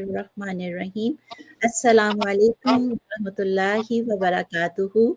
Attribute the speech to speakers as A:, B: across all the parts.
A: Bismillahirrahmanirrahim. Assalamu alaikum warahmatullahi wabarakatuhu।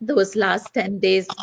A: those last 10 days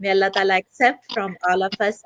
A: may Allah Ta'ala accept from all of us,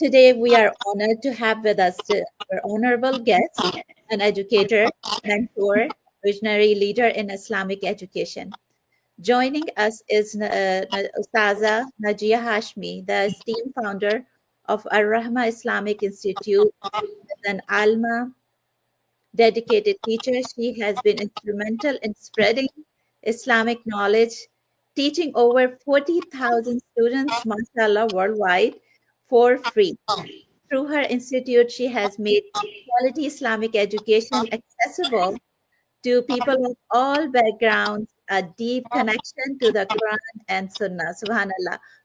A: Today we are honored to have with us our honorable guest, an educator, mentor, visionary leader in Islamic education. Joining us is Ustaza Najia Hashmi, the esteemed founder of Ar-Rahma Islamic Institute, an Alma dedicated teacher. She has been instrumental in spreading Islamic knowledge, teaching over 40,000 students, mashallah, worldwide for free. Through her institute, she has made quality Islamic education accessible to people of all backgrounds, a deep connection to the Quran and Sunnah. Subhanallah.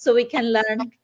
A: so we can learn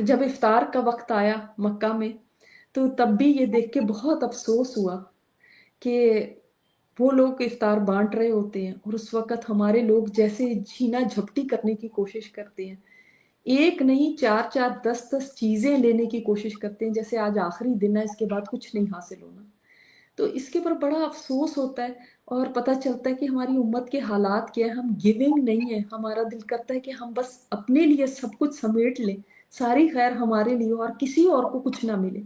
B: جب افطار کا وقت آیا مکہ میں تو تب بھی یہ دیکھ کے بہت افسوس ہوا کہ وہ لوگ افطار بانٹ رہے ہوتے ہیں اور اس وقت ہمارے لوگ جیسے جھینا جھپٹی کرنے کی کوشش کرتے ہیں. ایک نہیں 4 4 10 10 چیزیں لینے کی کوشش کرتے ہیں جیسے آج آخری دن ہے، اس کے بعد کچھ نہیں حاصل ہونا. تو اس کے اوپر بڑا افسوس ہوتا ہے اور پتہ چلتا ہے کہ ہماری امت کے حالات کیا ہے. ہم گیونگ نہیں ہے. ہمارا دل کرتا ہے کہ ہم بس اپنے لیے سب کچھ سمیٹ لیں، ساری خیر ہمارے لیے اور کسی اور کو کچھ نہ ملے.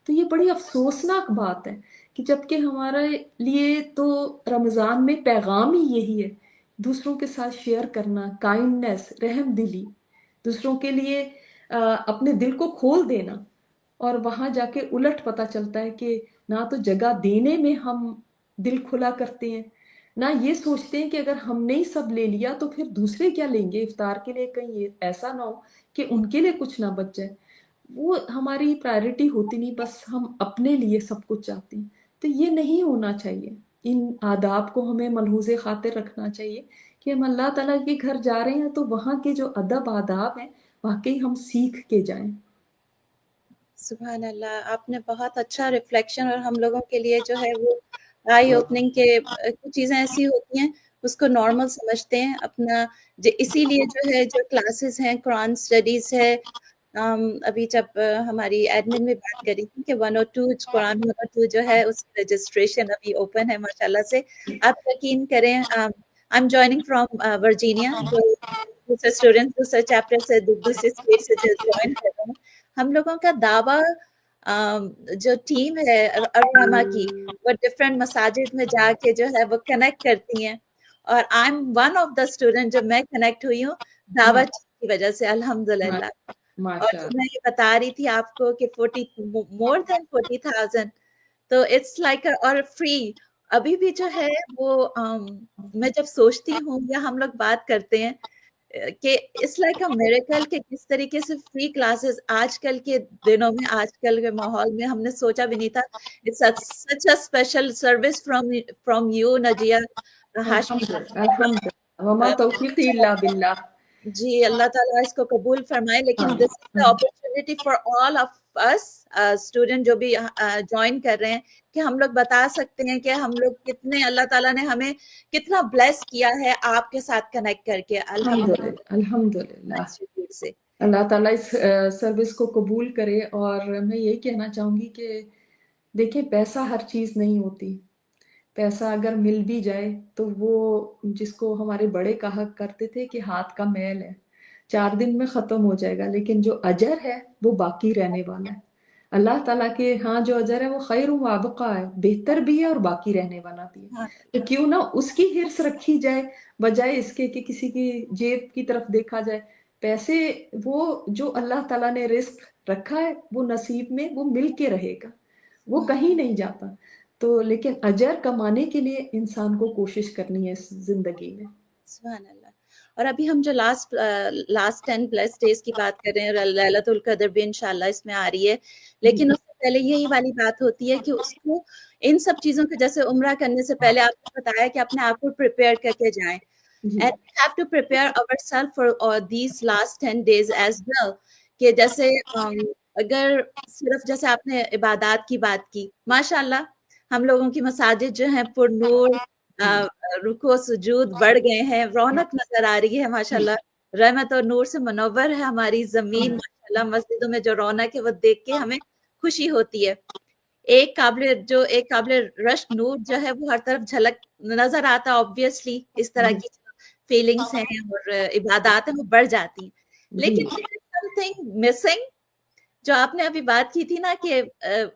B: تو یہ بڑی افسوسناک بات ہے کہ جبکہ ہمارے لیے تو رمضان میں پیغام ہی یہی ہے، دوسروں کے ساتھ شیئر کرنا، کائنڈنیس، رحم دلی، دوسروں کے لیے اپنے دل کو کھول دینا. اور وہاں جا کے الٹ پتہ چلتا ہے کہ نہ تو جگہ دینے میں ہم دل کھلا کرتے ہیں، نہ یہ سوچتے ہیں کہ اگر ہم نے ہی سب لے لیا تو پھر دوسرے کیا لیں گے افطار کے لیے، کہیں یہ ایسا نہ ہو کہ ان کے لیے کچھ نہ بچ جائے. وہ ہماری پرائرٹی ہوتی نہیں، بس ہم اپنے لیے سب کچھ چاہتے ہیں. تو یہ نہیں ہونا چاہیے. ان آداب کو ہمیں ملحوظ خاطر رکھنا چاہیے کہ ہم اللہ تعالیٰ کے گھر جا رہے ہیں تو وہاں کے جو ادب آداب ہیں واقعی ہم سیکھ کے جائیں.
A: سبحان اللہ، آپ نے بہت اچھا ریفلیکشن، اور ہم لوگوں کے لیے جو ہے وہ آئی اوپننگ کے کچھ چیزیں ایسی ہوتی ہیں اس کو نارمل سمجھتے ہیں اپنا. اسی لیے جو ہے جو کلاسز ہیں، قرآن اسٹڈیز ہے، ابھی جب ہماری ایڈمن میں بات کری تھی کہ 102 قرآن 102 جو ہے اس رجسٹریشن ابھی اوپن ہے ماشاء اللہ سے. آپ یقین کریں، I am joining from Virginia, جو دوسرے اسٹوڈنٹ دوسرے چیپٹر سے دوسرے اسٹیٹ سے جو جوائن کر رہے ہیں. ہم لوگوں کا دعویٰ جو ٹیم ہے الرحمہ کی، وہ ڈفرینٹ مساجد میں جا کے جو ہے وہ کنیکٹ کرتی ہیں، اور I am one of the student جو میں کنیکٹ ہوئی ہوں دعوت کی وجہ سے، الحمدللہ. اور
B: ماشاء
A: جو
B: اللہ.
A: میں یہ بتا رہی تھی آپ کو کہ 40 مور دین 40,000، تو اٹس لائک اور فری. ابھی بھی جو ہے وہ میں جب سوچتی ہوں یا ہم لوگ بات کرتے ہیں کہ اٹس لائک اے میریکل کہ کس طریقے سے فری کلاسز آج کل کے دنوں میں، آج کل کے ماحول میں ہم نے سوچا بھی نہیں تھا. It's such a special service from you Najiya Hashmi.
B: الحمدللہ وما توفیقی الا باللہ.
A: جی، اللہ تعالیٰ اس کو قبول فرمائے. لیکن this is the opportunity for all of اس اسٹوڈنٹ جو بھی جوائن کر رہے ہیں، کہ ہم لوگ بتا سکتے ہیں کہ ہم لوگ کتنے، اللہ تعالیٰ نے ہمیں کتنا بلیس کیا ہے آپ کے ساتھ کنیکٹ کر کے.
B: الحمدللہ.
A: سے
B: اللہ تعالیٰ اس سروس کو قبول کرے. اور میں یہی کہنا چاہوں گی کہ دیکھیں پیسہ ہر چیز نہیں ہوتی. پیسہ اگر مل بھی جائے تو وہ جس کو ہمارے بڑے کہا کرتے تھے کہ ہاتھ کا میل ہے، 4 دن میں ختم ہو جائے گا، لیکن جو اجر ہے وہ باقی رہنے والا ہے. اللہ تعالیٰ کے ہاں جو اجر ہے وہ خیر و ابقا ہے، بہتر بھی ہے اور باقی رہنے والا بھی ہے. تو کیوں نہ اس کی حرص رکھی جائے بجائے اس کے کہ کسی کی جیب کی طرف دیکھا جائے. پیسے وہ جو اللہ تعالیٰ نے رزق رکھا ہے وہ نصیب میں وہ مل کے رہے گا، وہ کہیں نہیں جاتا. تو لیکن اجر کمانے کے لیے انسان کو کوشش کرنی ہے اس زندگی میں.
A: سبحان اللہ. اور ابھی ہم جو لاسٹ 10 پلس ڈیز کی بات کر رہے ہیں، اور لیلۃ القدر بھی انشاءاللہ اس میں آ رہی ہے، لیکن اس سے پہلے یہی والی بات ہوتی ہے کہ اس کو ان سب چیزوں کے، جیسے عمرہ کرنے سے پہلے آپ نے بتایا کہ اپنے آپ کو پریپیئر کر کے جائیں.
B: جی
A: And we have to prepare ourselves for these last 10 days as well. کہ جیسے اگر صرف جیسے آپ نے عبادات کی بات کی، ماشاءاللہ ہم لوگوں کی مساجد جو ہیں پر نور، رکوع سجود بڑھ گئے ہیں، رونق نظر آ رہی ہے ماشاءاللہ. رحمت اور نور سے منور ہے ہماری زمین ماشاءاللہ. مسجدوں میں جو رونق ہے وہ دیکھ کے ہمیں خوشی ہوتی ہے. ایک قابل رشک نور جو ہے وہ ہر طرف جھلک نظر آتا ہے. آبویسلی اس طرح کی فیلنگس ہیں اور عبادات ہیں وہ بڑھ جاتی ہیں. لیکن سم تھنگ مسنگ، جو آپ نے ابھی بات کی تھی نا کہ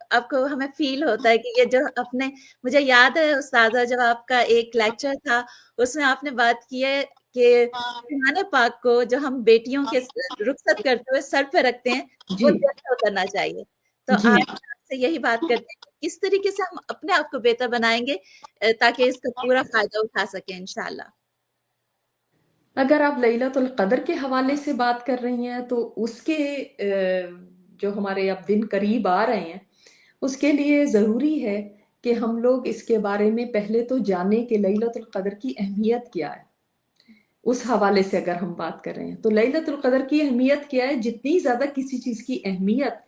A: آپ کو ہمیں فیل ہوتا ہے کہ یہ جو اپنے، مجھے یاد ہے استاذہ جب آپ کا ایک لیکچر تھا اس میں آپ نے بات کی ہے کہ قرآن پاک کو جو ہم بیٹیوں کے رخصت کرتے ہوئے سر پہ رکھتے ہیں وہ دل سے اترنا چاہیے. تو آپ سے یہی بات کرتے ہیں کہ کس طریقے سے ہم اپنے آپ کو بہتر بنائیں گے تاکہ اس کا پورا فائدہ اٹھا سکیں انشاءاللہ.
B: اگر آپ لیلۃ القدر کے حوالے سے بات کر رہی ہیں تو اس کے جو ہمارے اب دن قریب آ رہے ہیں اس کے لیے ضروری ہے کہ ہم لوگ اس کے بارے میں پہلے تو جانیں کہ لیلۃ القدر کی اہمیت کیا ہے. اس حوالے سے اگر ہم بات کر رہے ہیں تو لیلۃ القدر کی اہمیت کیا ہے؟ جتنی زیادہ کسی چیز کی اہمیت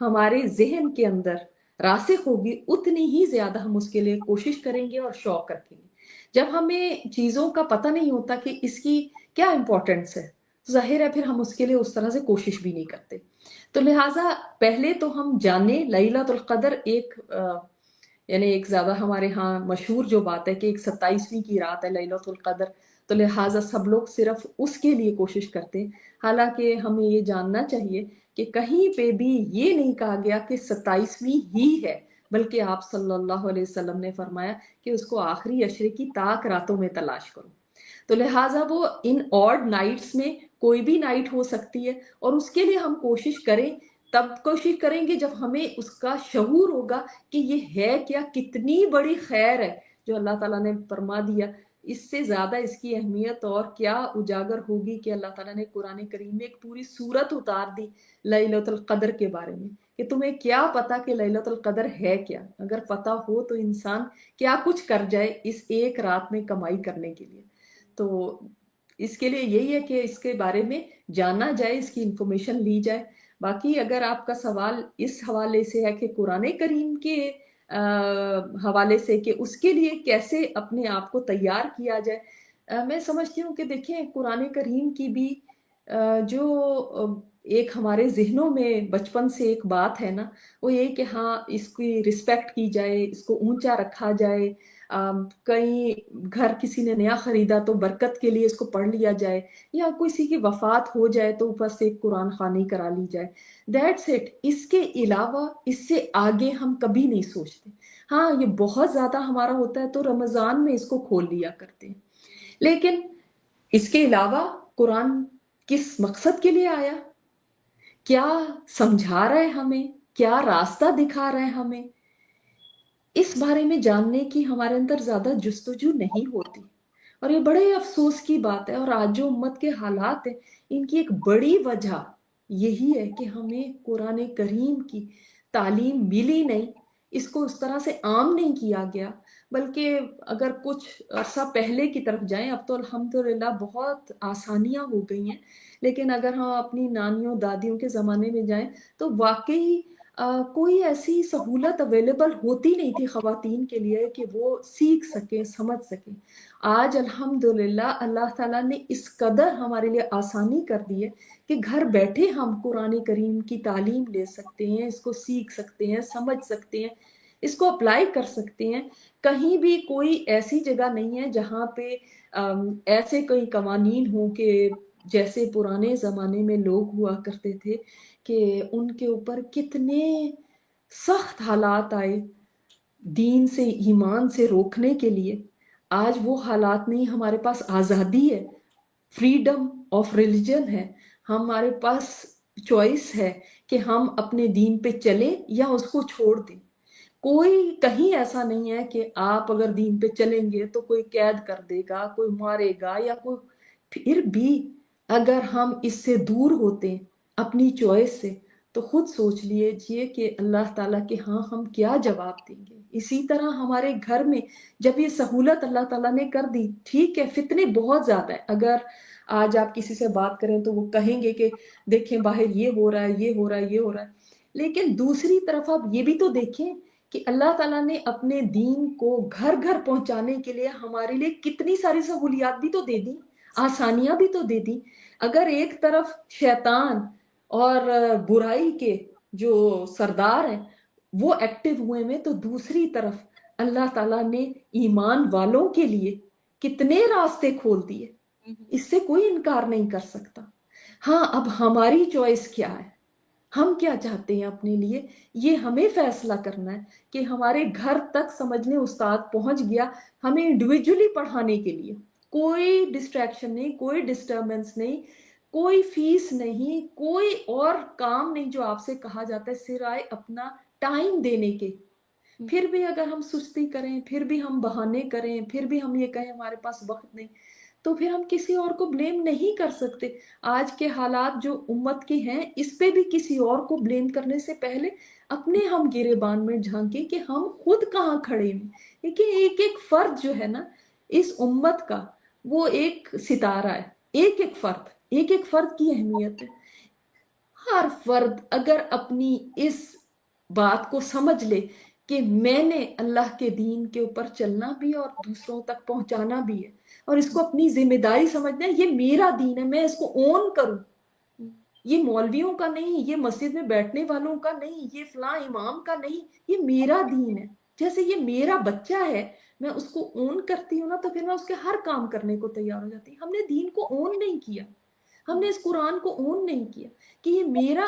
B: ہمارے ذہن کے اندر راسخ ہوگی اتنی ہی زیادہ ہم اس کے لیے کوشش کریں گے اور شوق رکھیں گے۔ جب ہمیں چیزوں کا پتہ نہیں ہوتا کہ اس کی کیا امپورٹنس ہے تو ظاہر ہے پھر ہم اس کے لیے اس طرح سے کوشش بھی نہیں کرتے۔ تو لہٰذا پہلے تو ہم جانیں لیلۃ القدر یعنی ایک زیادہ ہمارے ہاں مشہور جو بات ہے کہ ایک 27ویں کی رات ہے لیلۃ القدر، تو لہٰذا سب لوگ صرف اس کے لیے کوشش کرتے ہیں۔ حالانکہ ہمیں یہ جاننا چاہیے کہ کہیں پہ بھی یہ نہیں کہا گیا کہ 27ویں ہی ہے، بلکہ آپ صلی اللہ علیہ وسلم نے فرمایا کہ اس کو آخری عشرے کی طاق راتوں میں تلاش کرو۔ تو لہٰذا وہ ان آڈ نائٹس میں کوئی بھی نائٹ ہو سکتی ہے، اور اس کے لیے ہم کوشش کریں، تب کوشش کریں گے جب ہمیں اس کا شعور ہوگا کہ یہ ہے کیا، کتنی بڑی خیر ہے جو اللہ تعالیٰ نے فرما دیا۔ اس سے زیادہ اس کی اہمیت اور کیا اجاگر ہوگی کہ اللہ تعالیٰ نے قرآن کریم میں ایک پوری سورت اتار دی لیلۃ القدر کے بارے میں، کہ تمہیں کیا پتا کہ لیلۃ القدر ہے کیا۔ اگر پتا ہو تو انسان کیا کچھ کر جائے اس ایک رات میں کمائی کرنے کے لیے۔ تو اس کے لیے یہی ہے کہ اس کے بارے میں جانا جائے، اس کی انفارمیشن لی جائے۔ باقی اگر آپ کا سوال اس حوالے سے ہے کہ قرآن کریم کے حوالے سے کہ اس کے لیے کیسے اپنے آپ کو تیار کیا جائے، میں سمجھتی ہوں کہ دیکھیں قرآن کریم کی بھی جو ایک ہمارے ذہنوں میں بچپن سے ایک بات ہے نا، وہ یہ کہ ہاں اس کی رسپیکٹ کی جائے، اس کو اونچا رکھا جائے۔ کہیں گھر کسی نے نیا خریدا تو برکت کے لیے اس کو پڑھ لیا جائے، یا کسی کی وفات ہو جائے تو اوپر سے ایک قرآن خوانی کرا لی جائے۔ That's it. اس کے علاوہ اس سے آگے ہم کبھی نہیں سوچتے۔ ہاں یہ بہت زیادہ ہمارا ہوتا ہے تو رمضان میں اس کو کھول لیا کرتے ہیں، لیکن اس کے علاوہ قرآن کس مقصد کے لیے آیا، کیا سمجھا رہا ہے ہمیں، کیا راستہ دکھا رہا ہے ہمیں، اس بارے میں جاننے کی ہمارے اندر زیادہ جستجو نہیں ہوتی۔ اور یہ بڑے افسوس کی بات ہے، اور آج جو امت کے حالات ہیں ان کی ایک بڑی وجہ یہی ہے کہ ہمیں قرآن کریم کی تعلیم ملی نہیں، اس کو اس طرح سے عام نہیں کیا گیا۔ بلکہ اگر کچھ عرصہ پہلے کی طرف جائیں، اب تو الحمدللہ بہت آسانیاں ہو گئی ہیں، لیکن اگر ہم اپنی نانیوں دادیوں کے زمانے میں جائیں تو واقعی کوئی ایسی سہولت اویلیبل ہوتی نہیں تھی خواتین کے لیے کہ وہ سیکھ سکیں، سمجھ سکیں۔ آج الحمدللہ اللہ تعالیٰ نے اس قدر ہمارے لیے آسانی کر دی ہے کہ گھر بیٹھے ہم قرآن کریم کی تعلیم لے سکتے ہیں، اس کو سیکھ سکتے ہیں، سمجھ سکتے ہیں، اس کو اپلائی کر سکتے ہیں۔ کہیں بھی کوئی ایسی جگہ نہیں ہے جہاں پہ ایسے کوئی قوانین ہوں کہ جیسے پرانے زمانے میں لوگ ہوا کرتے تھے کہ ان کے اوپر کتنے سخت حالات آئے دین سے، ایمان سے روکنے کے لیے۔ آج وہ حالات نہیں، ہمارے پاس آزادی ہے، فریڈم آف ریلیجن ہے، ہمارے پاس چوائس ہے کہ ہم اپنے دین پہ چلیں یا اس کو چھوڑ دیں۔ کوئی کہیں ایسا نہیں ہے کہ آپ اگر دین پہ چلیں گے تو کوئی قید کر دے گا، کوئی مارے گا یا کوئی۔ پھر بھی اگر ہم اس سے دور ہوتے ہیں اپنی چوائس سے تو خود سوچ لیجئے کہ اللہ تعالیٰ کے ہاں ہم کیا جواب دیں گے۔ اسی طرح ہمارے گھر میں جب یہ سہولت اللہ تعالیٰ نے کر دی، ٹھیک ہے فتنے بہت زیادہ ہیں، اگر آج آپ کسی سے بات کریں تو وہ کہیں گے کہ دیکھیں باہر یہ ہو رہا ہے، یہ ہو رہا ہے، یہ ہو رہا ہے، لیکن دوسری طرف آپ یہ بھی تو دیکھیں کہ اللہ تعالیٰ نے اپنے دین کو گھر گھر پہنچانے کے لیے ہمارے لیے کتنی ساری سہولیات بھی تو دے دی، آسانیاں بھی تو دے دی۔ اگر ایک طرف شیطان اور برائی کے جو سردار ہیں وہ ایکٹیو ہوئے میں، تو دوسری طرف اللہ تعالیٰ نے ایمان والوں کے لیے کتنے راستے کھول دیے، اس سے کوئی انکار نہیں کر سکتا۔ ہاں اب ہماری چوائس کیا ہے، ہم کیا چاہتے ہیں اپنے لیے، یہ ہمیں فیصلہ کرنا ہے کہ ہمارے گھر تک سمجھنے استاد پہنچ گیا، ہمیں انڈیویجولی پڑھانے کے لیے کوئی ڈسٹریکشن نہیں، کوئی ڈسٹربنس نہیں، کوئی فیس نہیں، کوئی اور کام نہیں جو آپ سے کہا جاتا ہے سوائے اپنا ٹائم دینے کے۔ پھر بھی اگر ہم سستی کریں، پھر بھی ہم بہانے کریں، پھر بھی ہم یہ کہیں ہمارے پاس وقت نہیں، تو پھر ہم کسی اور کو بلیم نہیں کر سکتے۔ آج کے حالات جو امت کے ہیں اس پہ بھی کسی اور کو بلیم کرنے سے پہلے اپنے ہم گریبان میں جھانکیں کہ ہم خود کہاں کھڑے ہیں۔ لیکن ایک ایک فرد جو ہے نا اس امت کا، وہ ایک ستارہ ہے. ایک ایک فرد کی اہمیت ہے. ہر فرد اگر اپنی اس بات کو سمجھ لے کہ میں نے اللہ کے دین کے اوپر چلنا بھی ہے اور دوسروں تک پہنچانا بھی ہے، اور اس کو اپنی ذمہ داری سمجھنا ہے، یہ میرا دین ہے، میں اس کو اون کروں، یہ مولویوں کا نہیں، یہ مسجد میں بیٹھنے والوں کا نہیں، یہ فلاں امام کا نہیں، یہ میرا دین ہے. جیسے یہ میرا بچہ ہے، میں اس کو اون کرتی ہوں نا، تو پھر میں اس کے ہر کام کرنے کو تیار ہو جاتی ہوں. ہم نے دین کو اون نہیں کیا، ہم نے اس قرآن کو اون نہیں کیا کہ یہ میرا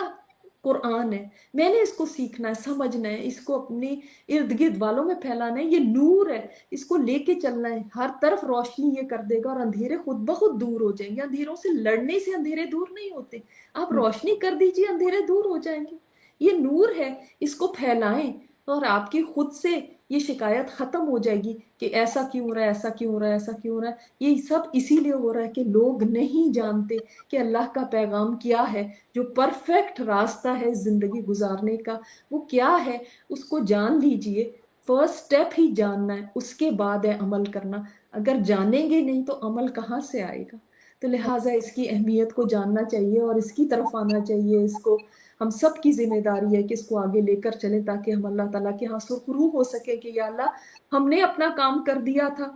B: قرآن ہے، میں نے اس کو سیکھنا ہے، سمجھنا ہے، اس کو اپنے ارد گرد والوں میں پھیلانا ہے. یہ نور ہے، اس کو لے کے چلنا ہے. ہر طرف روشنی یہ کر دے گا اور اندھیرے خود بخود دور ہو جائیں گے. اندھیروں سے لڑنے سے اندھیرے دور نہیں ہوتے، آپ روشنی کر دیجئے، اندھیرے دور ہو جائیں گے. یہ نور ہے، اس کو پھیلائیں، اور آپ کی خود سے یہ شکایت ختم ہو جائے گی کہ ایسا کیوں ہو رہا ہے، ایسا کیوں ہو رہا ہے، ایسا کیوں ہو رہا ہے. یہ سب اسی لیے ہو رہا ہے کہ لوگ نہیں جانتے کہ اللہ کا پیغام کیا ہے، جو پرفیکٹ راستہ ہے زندگی گزارنے کا وہ کیا ہے. اس کو جان لیجئے. فرسٹ سٹیپ ہی جاننا ہے، اس کے بعد ہے عمل کرنا. اگر جانیں گے نہیں تو عمل کہاں سے آئے گا؟ تو لہٰذا اس کی اہمیت کو جاننا چاہیے اور اس کی طرف آنا چاہیے. اس کو ہم سب کی ذمہ داری ہے کہ اس کو آگے لے کر چلیں، تاکہ ہم اللہ تعالیٰ کے ہاں سرخرو ہو سکے کہ یا اللہ ہم نے اپنا کام کر دیا تھا،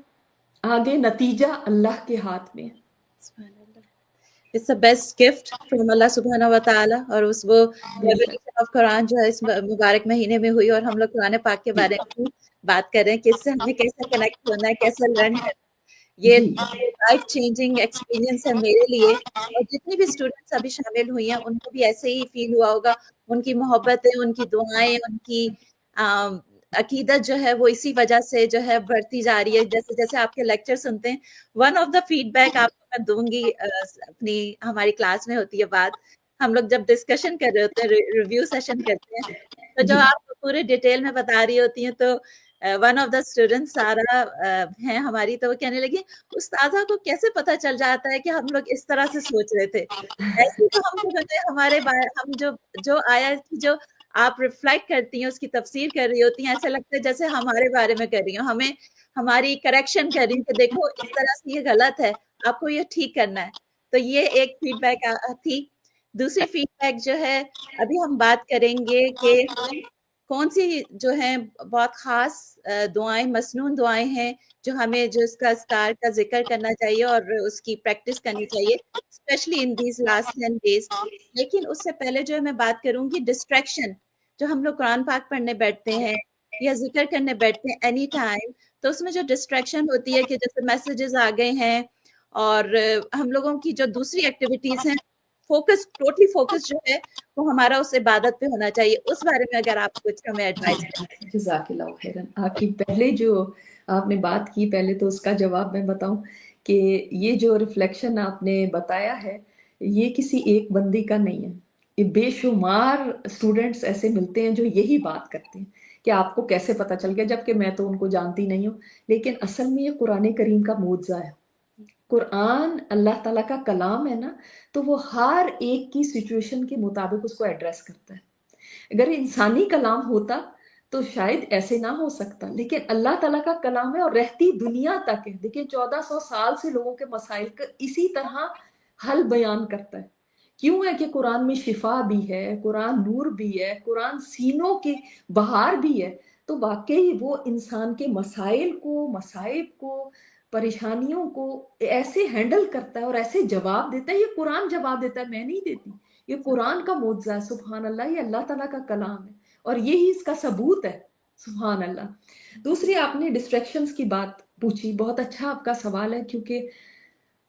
B: آگے نتیجہ اللہ کے ہاتھ میں ہے.
A: It's the best gift from Allah subhanahu wa ta'ala. اور اس وہ revelation of قرآن جو ہے اس مبارک مہینے میں ہوئی، اور ہم لوگ قرآن پاک کے بارے میں بھی بات کر رہے ہیں کہ اس سے ہمیں کیسے کنیکٹ ہونا ہے، کیسے لرن کرنا ہے. یہ لائف چینجنگ ایکسپیرینس ہے میرے لیے، اور جتنی بھی اسٹوڈنٹس ابھی شامل ہوئی ہیں ان کو بھی ایسے ہی فیل ہوا ہوگا. ان کی محبتیں، ان کی دعائیں، ان کی عقیدت جو ہے وہ اسی وجہ سے جو ہے بڑھتی جا رہی ہے. جیسے جیسے آپ کے لیکچر سنتے ہیں، one of the feedback آپ کو میں دوں گی، اپنی ہماری کلاس میں ہوتی ہے بات، ہم لوگ جب ڈسکشن کر رہے ہوتے ہیں، ریویو سیشن کرتے ہیں، تو جب آپ پورے ڈیٹیل میں بتا رہی ہوتی ہیں تو ون آف دا اسٹوڈنٹ سارا ہیں ہماری، تو وہ کہنے لگی استاذہ کو کیسے پتہ چل جاتا ہے کہ ہم لوگ اس طرح سے سوچ رہے تھے. ایسے تو ہم لوگوں نے ہم جو آیا جو آپ ریفلیکٹ کرتی ہیں، اس کی تفسیر کر رہی ہوتی ہیں، ایسا لگتا ہے جیسے ہمارے بارے میں کر رہی ہوں، ہمیں ہماری کریکشن کر رہی ہوں کہ دیکھو اس طرح سے یہ غلط ہے، آپ کو یہ ٹھیک کرنا ہے. تو یہ ایک فیڈ بیک تھی. دوسری فیڈ بیک جو ہے ابھی ہم بات کریں گے کہ کون سی جو ہیں بہت خاص دعائیں، مسنون دعائیں ہیں جو ہمیں جو اس کا اسکار کا ذکر کرنا چاہیے اور اس کی پریکٹس کرنی چاہیے، especially in these last 10 days. لیکن اس سے پہلے جو ہے میں بات کروں گی ڈسٹریکشن. جو ہم لوگ قرآن پاک پڑھنے بیٹھتے ہیں یا ذکر کرنے بیٹھتے ہیں اینی ٹائم، تو اس میں جو ڈسٹریکشن ہوتی ہے کہ جیسے میسیجز آ گئے ہیں، اور ہم لوگوں کی جو دوسری ایکٹیویٹیز ہیں، فوکس، ٹوٹلی فوکس جو ہے وہ ہمارا اس عبادت پہ ہونا چاہیے. اس بارے میں اگر آپ کچھ ہمیں ایڈوائز کریں.
B: جزاک اللہ خیرن. آپ کی پہلے جو آپ نے بات کی، پہلے تو اس کا جواب میں بتاؤں کہ یہ جو ریفلیکشن آپ نے بتایا ہے یہ کسی ایک بندی کا نہیں ہے. یہ بے شمار اسٹوڈنٹس ایسے ملتے ہیں جو یہی بات کرتے ہیں کہ آپ کو کیسے پتہ چل گیا، جبکہ میں تو ان کو جانتی نہیں ہوں. لیکن اصل میں یہ قرآن کریم کا معجزہ ہے. قرآن اللہ تعالیٰ کا کلام ہے نا، تو وہ ہر ایک کی سچویشن کے مطابق اس کو ایڈریس کرتا ہے. اگر انسانی کلام ہوتا تو شاید ایسے نہ ہو سکتا، لیکن اللہ تعالیٰ کا کلام ہے اور رہتی دنیا تک ہے. دیکھیں 1400 سال سے لوگوں کے مسائل کا اسی طرح حل بیان کرتا ہے. کیوں ہے کہ قرآن میں شفا بھی ہے، قرآن نور بھی ہے، قرآن سینوں کی بہار بھی ہے. تو واقعی وہ انسان کے مسائل کو، مصائب کو، پریشانیوں کو ایسے ہینڈل کرتا ہے اور ایسے جواب دیتا ہے. یہ قرآن جواب دیتا ہے، میں نہیں دیتی. یہ قرآن کا معجزہ ہے. سبحان اللہ، یہ اللہ تعالیٰ کا کلام ہے اور یہی اس کا ثبوت ہے. سبحان اللہ. دوسری آپ نے ڈسٹریکشنز کی بات پوچھی، بہت اچھا آپ کا سوال ہے، کیونکہ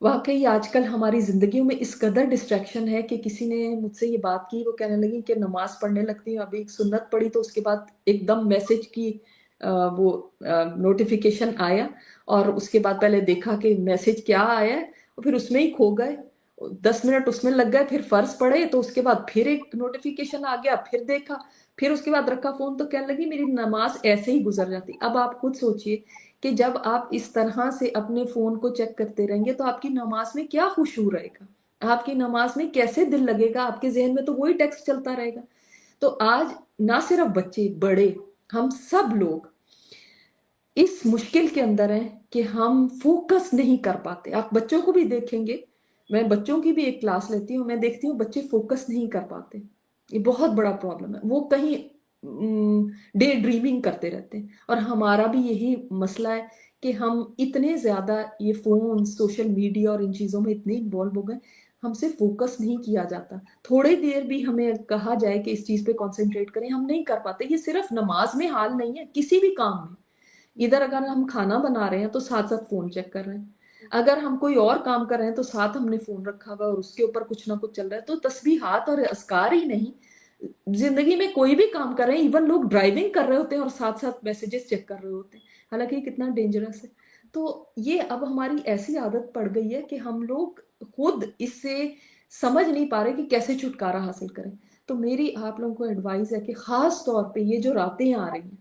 B: واقعی آج کل ہماری زندگیوں میں اس قدر ڈسٹریکشن ہے کہ کسی نے مجھ سے یہ بات کی، وہ کہنے لگی کہ نماز پڑھنے لگتی ہوں، ابھی ایک سنت پڑھی تو اس کے بعد ایک دم میسج کی وہ نوٹیفیکیشن آیا، اور اس کے بعد پہلے دیکھا کہ میسج کیا آیا ہے، اور پھر اس میں ہی کھو گئے. 10 منٹ اس میں لگ گئے، پھر فرض پڑھے تو اس کے بعد پھر ایک نوٹیفیکیشن آ گیا، پھر دیکھا، پھر اس کے بعد رکھا فون. تو کہنے لگی میری نماز ایسے ہی گزر جاتی. اب آپ خود سوچئے کہ جب آپ اس طرح سے اپنے فون کو چیک کرتے رہیں گے تو آپ کی نماز میں کیا خشوع رہے گا، آپ کی نماز میں کیسے دل لگے گا، آپ کے ذہن میں تو وہی ٹیکسٹ چلتا رہے گا. تو آج نہ صرف بچے، بڑے، ہم سب لوگ اس مشکل کے اندر ہیں کہ ہم فوکس نہیں کر پاتے. آپ بچوں کو بھی دیکھیں گے، میں بچوں کی بھی ایک کلاس لیتی ہوں، میں دیکھتی ہوں بچے فوکس نہیں کر پاتے. یہ بہت بڑا پرابلم ہے. وہ کہیں ڈے ڈریمنگ کرتے رہتے ہیں. اور ہمارا بھی یہی مسئلہ ہے کہ ہم اتنے زیادہ یہ فون، سوشل میڈیا اور ان چیزوں میں اتنے انوالو ہو گئے، ہم سے فوکس نہیں کیا جاتا. تھوڑی دیر بھی ہمیں کہا جائے کہ اس چیز پہ کانسنٹریٹ کریں، ہم نہیں کر پاتے. یہ صرف نماز میں حال نہیں ہے، کسی بھی کام میں. ادھر اگر ہم کھانا بنا رہے ہیں تو ساتھ ساتھ فون چیک کر رہے ہیں، اگر ہم کوئی اور کام کر رہے ہیں تو ساتھ ہم نے فون رکھا ہوا اور اس کے اوپر کچھ نہ کچھ چل رہا ہے. تو تسبیحات اور اذکار ہی نہیں، زندگی میں کوئی بھی کام کر رہے ہیں، ایون لوگ ڈرائیونگ کر رہے ہوتے ہیں اور ساتھ ساتھ میسیجز چیک کر رہے ہوتے ہیں، حالانکہ یہ کتنا ڈینجرس ہے. تو یہ اب ہماری ایسی عادت پڑ گئی ہے کہ ہم لوگ خود اس سے سمجھ نہیں پا رہے کہ کیسے چھٹکارا حاصل کریں. تو میری آپ لوگوں کو ایڈوائز ہے کہ خاص طور پہ یہ جو راتیں آ رہی ہیں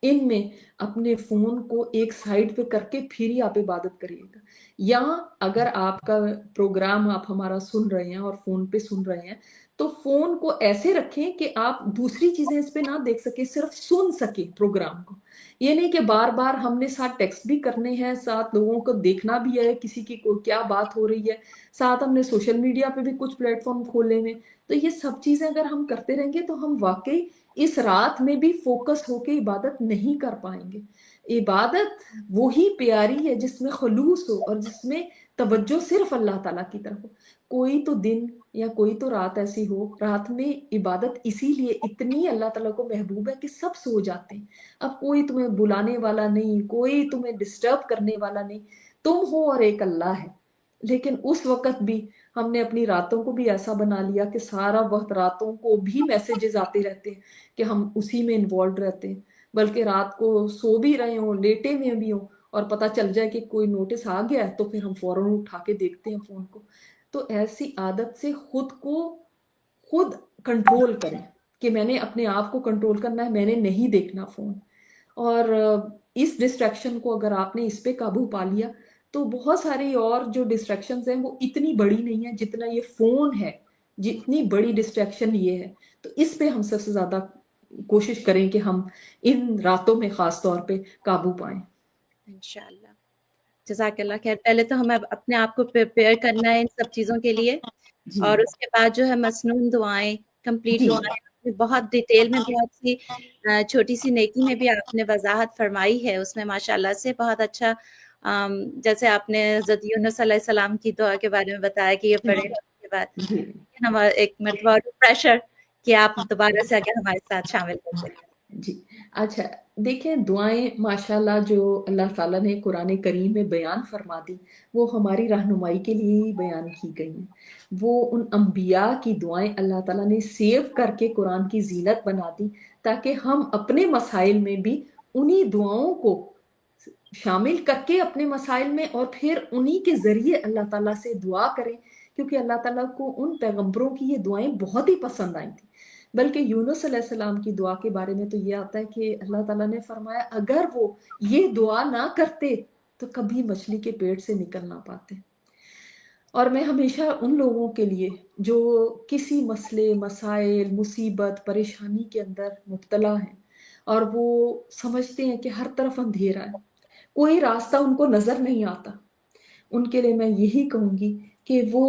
B: ان میں اپنے فون کو ایک سائڈ پہ کر کے پھر ہی آپ عبادت کریے گا. یا اگر آپ کا پروگرام آپ ہمارا سن رہے ہیں اور فون پہ سن رہے ہیں تو فون کو ایسے رکھیں کہ آپ دوسری چیزیں اس پہ نہ دیکھ سکیں، صرف سن سکیں پروگرام کو. یہ نہیں کہ بار بار ہم نے ساتھ ٹیکسٹ بھی کرنے ہیں، ساتھ لوگوں کو دیکھنا بھی ہے کسی کی کیا بات ہو رہی ہے، ساتھ ہم نے سوشل میڈیا پہ بھی کچھ پلیٹ فارم کھولے ہوئے. تو یہ سب چیزیں اگر ہم کرتے رہیں گے تو ہم واقعی اس رات میں بھی فوکس ہو کے عبادت نہیں کر پائیں گے. عبادت وہی پیاری ہے جس میں خلوص ہو اور جس میں توجہ صرف اللہ تعالیٰ کی طرف ہو. کوئی تو دن یا کوئی تو رات ایسی ہو، رات میں عبادت اسی لیے اتنی اللہ تعالیٰ کو محبوب ہے کہ سب سو جاتے ہیں. اب کوئی تمہیں بلانے والا نہیں، کوئی تمہیں ڈسٹرب کرنے والا نہیں، تم ہو اور ایک اللہ ہے. لیکن اس وقت بھی ہم نے اپنی راتوں کو بھی ایسا بنا لیا کہ سارا وقت راتوں کو بھی میسیجز آتے رہتے ہیں کہ ہم اسی میں انوالوڈ رہتے ہیں. بلکہ رات کو سو بھی رہے ہوں، لیٹے ہوئے بھی ہوں، اور پتہ چل جائے کہ کوئی نوٹس آ گیا ہے تو پھر ہم فوراً اٹھا کے دیکھتے ہیں فون کو. تو ایسی عادت سے خود کو خود کنٹرول کریں کہ میں نے اپنے آپ کو کنٹرول کرنا ہے، میں نے نہیں دیکھنا فون. اور اس ڈسٹریکشن کو اگر آپ نے اس پہ قابو پا لیا تو بہت ساری اور جو ڈسٹریکشنز ہیں وہ اتنی بڑی نہیں ہیں جتنا یہ فون ہے، جتنی بڑی ڈسٹریکشن یہ ہے. تو اس پہ ہم سب سے زیادہ کوشش کریں کہ ہم ان راتوں میں خاص طور پہ قابو پائیں.
A: انشاءاللہ. جزاک اللہ خیر. پہلے تو ہمیں اپنے آپ کو پریپیئر کرنا ہے ان سب چیزوں کے لیے،
B: جی
A: اور اس کے بعد جو ہے مسنون دعائیں، کمپلیٹ
B: جی
A: دعائیں، بہت ڈیٹیل میں، بہت سی چھوٹی سی نیکی میں بھی آپ نے وضاحت فرمائی ہے اس میں ماشاءاللہ سے بہت اچھا. جیسے آپ نے حضرت یونس علیہ السلام کی دعا کے بارے میں بتایا کہ یہ پڑھے اس کے بعد
B: جی
A: ہمارا ایک مرتبہ پریشر کہ آپ دوبارہ سے اگر ہمارے ساتھ شامل ہو سکیں.
B: جی. اچھا دیکھیں، دعائیں ماشاءاللہ جو اللہ تعالیٰ نے قرآن کریم میں بیان فرما دی وہ ہماری رہنمائی کے لیے ہی بیان کی گئی ہیں. وہ ان انبیاء کی دعائیں اللہ تعالیٰ نے سیو کر کے قرآن کی زینت بنا دی تاکہ ہم اپنے مسائل میں بھی انہی دعاؤں کو شامل کر کے اپنے مسائل میں اور پھر انہی کے ذریعے اللہ تعالیٰ سے دعا کریں. کیونکہ اللہ تعالیٰ کو ان پیغمبروں کی یہ دعائیں بہت ہی پسند آئی تھیں. بلکہ یونس علیہ السلام کی دعا کے بارے میں تو یہ آتا ہے کہ اللہ تعالیٰ نے فرمایا اگر وہ یہ دعا نہ کرتے تو کبھی مچھلی کے پیٹ سے نکل نہ پاتے. اور میں ہمیشہ ان لوگوں کے لیے جو کسی مسئلے، مسائل، مصیبت، پریشانی کے اندر مبتلا ہیں اور وہ سمجھتے ہیں کہ ہر طرف اندھیرا ہے، کوئی راستہ ان کو نظر نہیں آتا، ان کے لیے میں یہی کہوں گی کہ وہ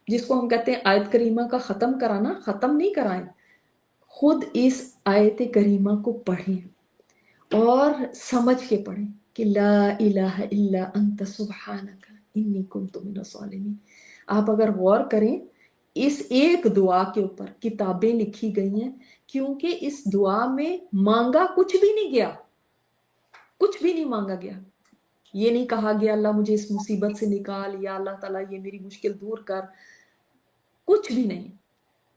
B: جس کو ہم کہتے ہیں آیت کریمہ کا ختم کرانا، ختم نہیں کرائیں، خود اس آیت کریمہ کو پڑھیں اور سمجھ کے پڑھیں کہ لا الہ الا انت سبحانک انی کنت من الظالمین. آپ اگر غور کریں اس ایک دعا کے اوپر کتابیں لکھی گئی ہیں، کیونکہ اس دعا میں مانگا کچھ بھی نہیں گیا، کچھ بھی نہیں مانگا گیا. یہ نہیں کہا گیا اللہ مجھے اس مصیبت سے نکال، یا اللہ تعالیٰ یہ میری مشکل دور کر، کچھ بھی نہیں.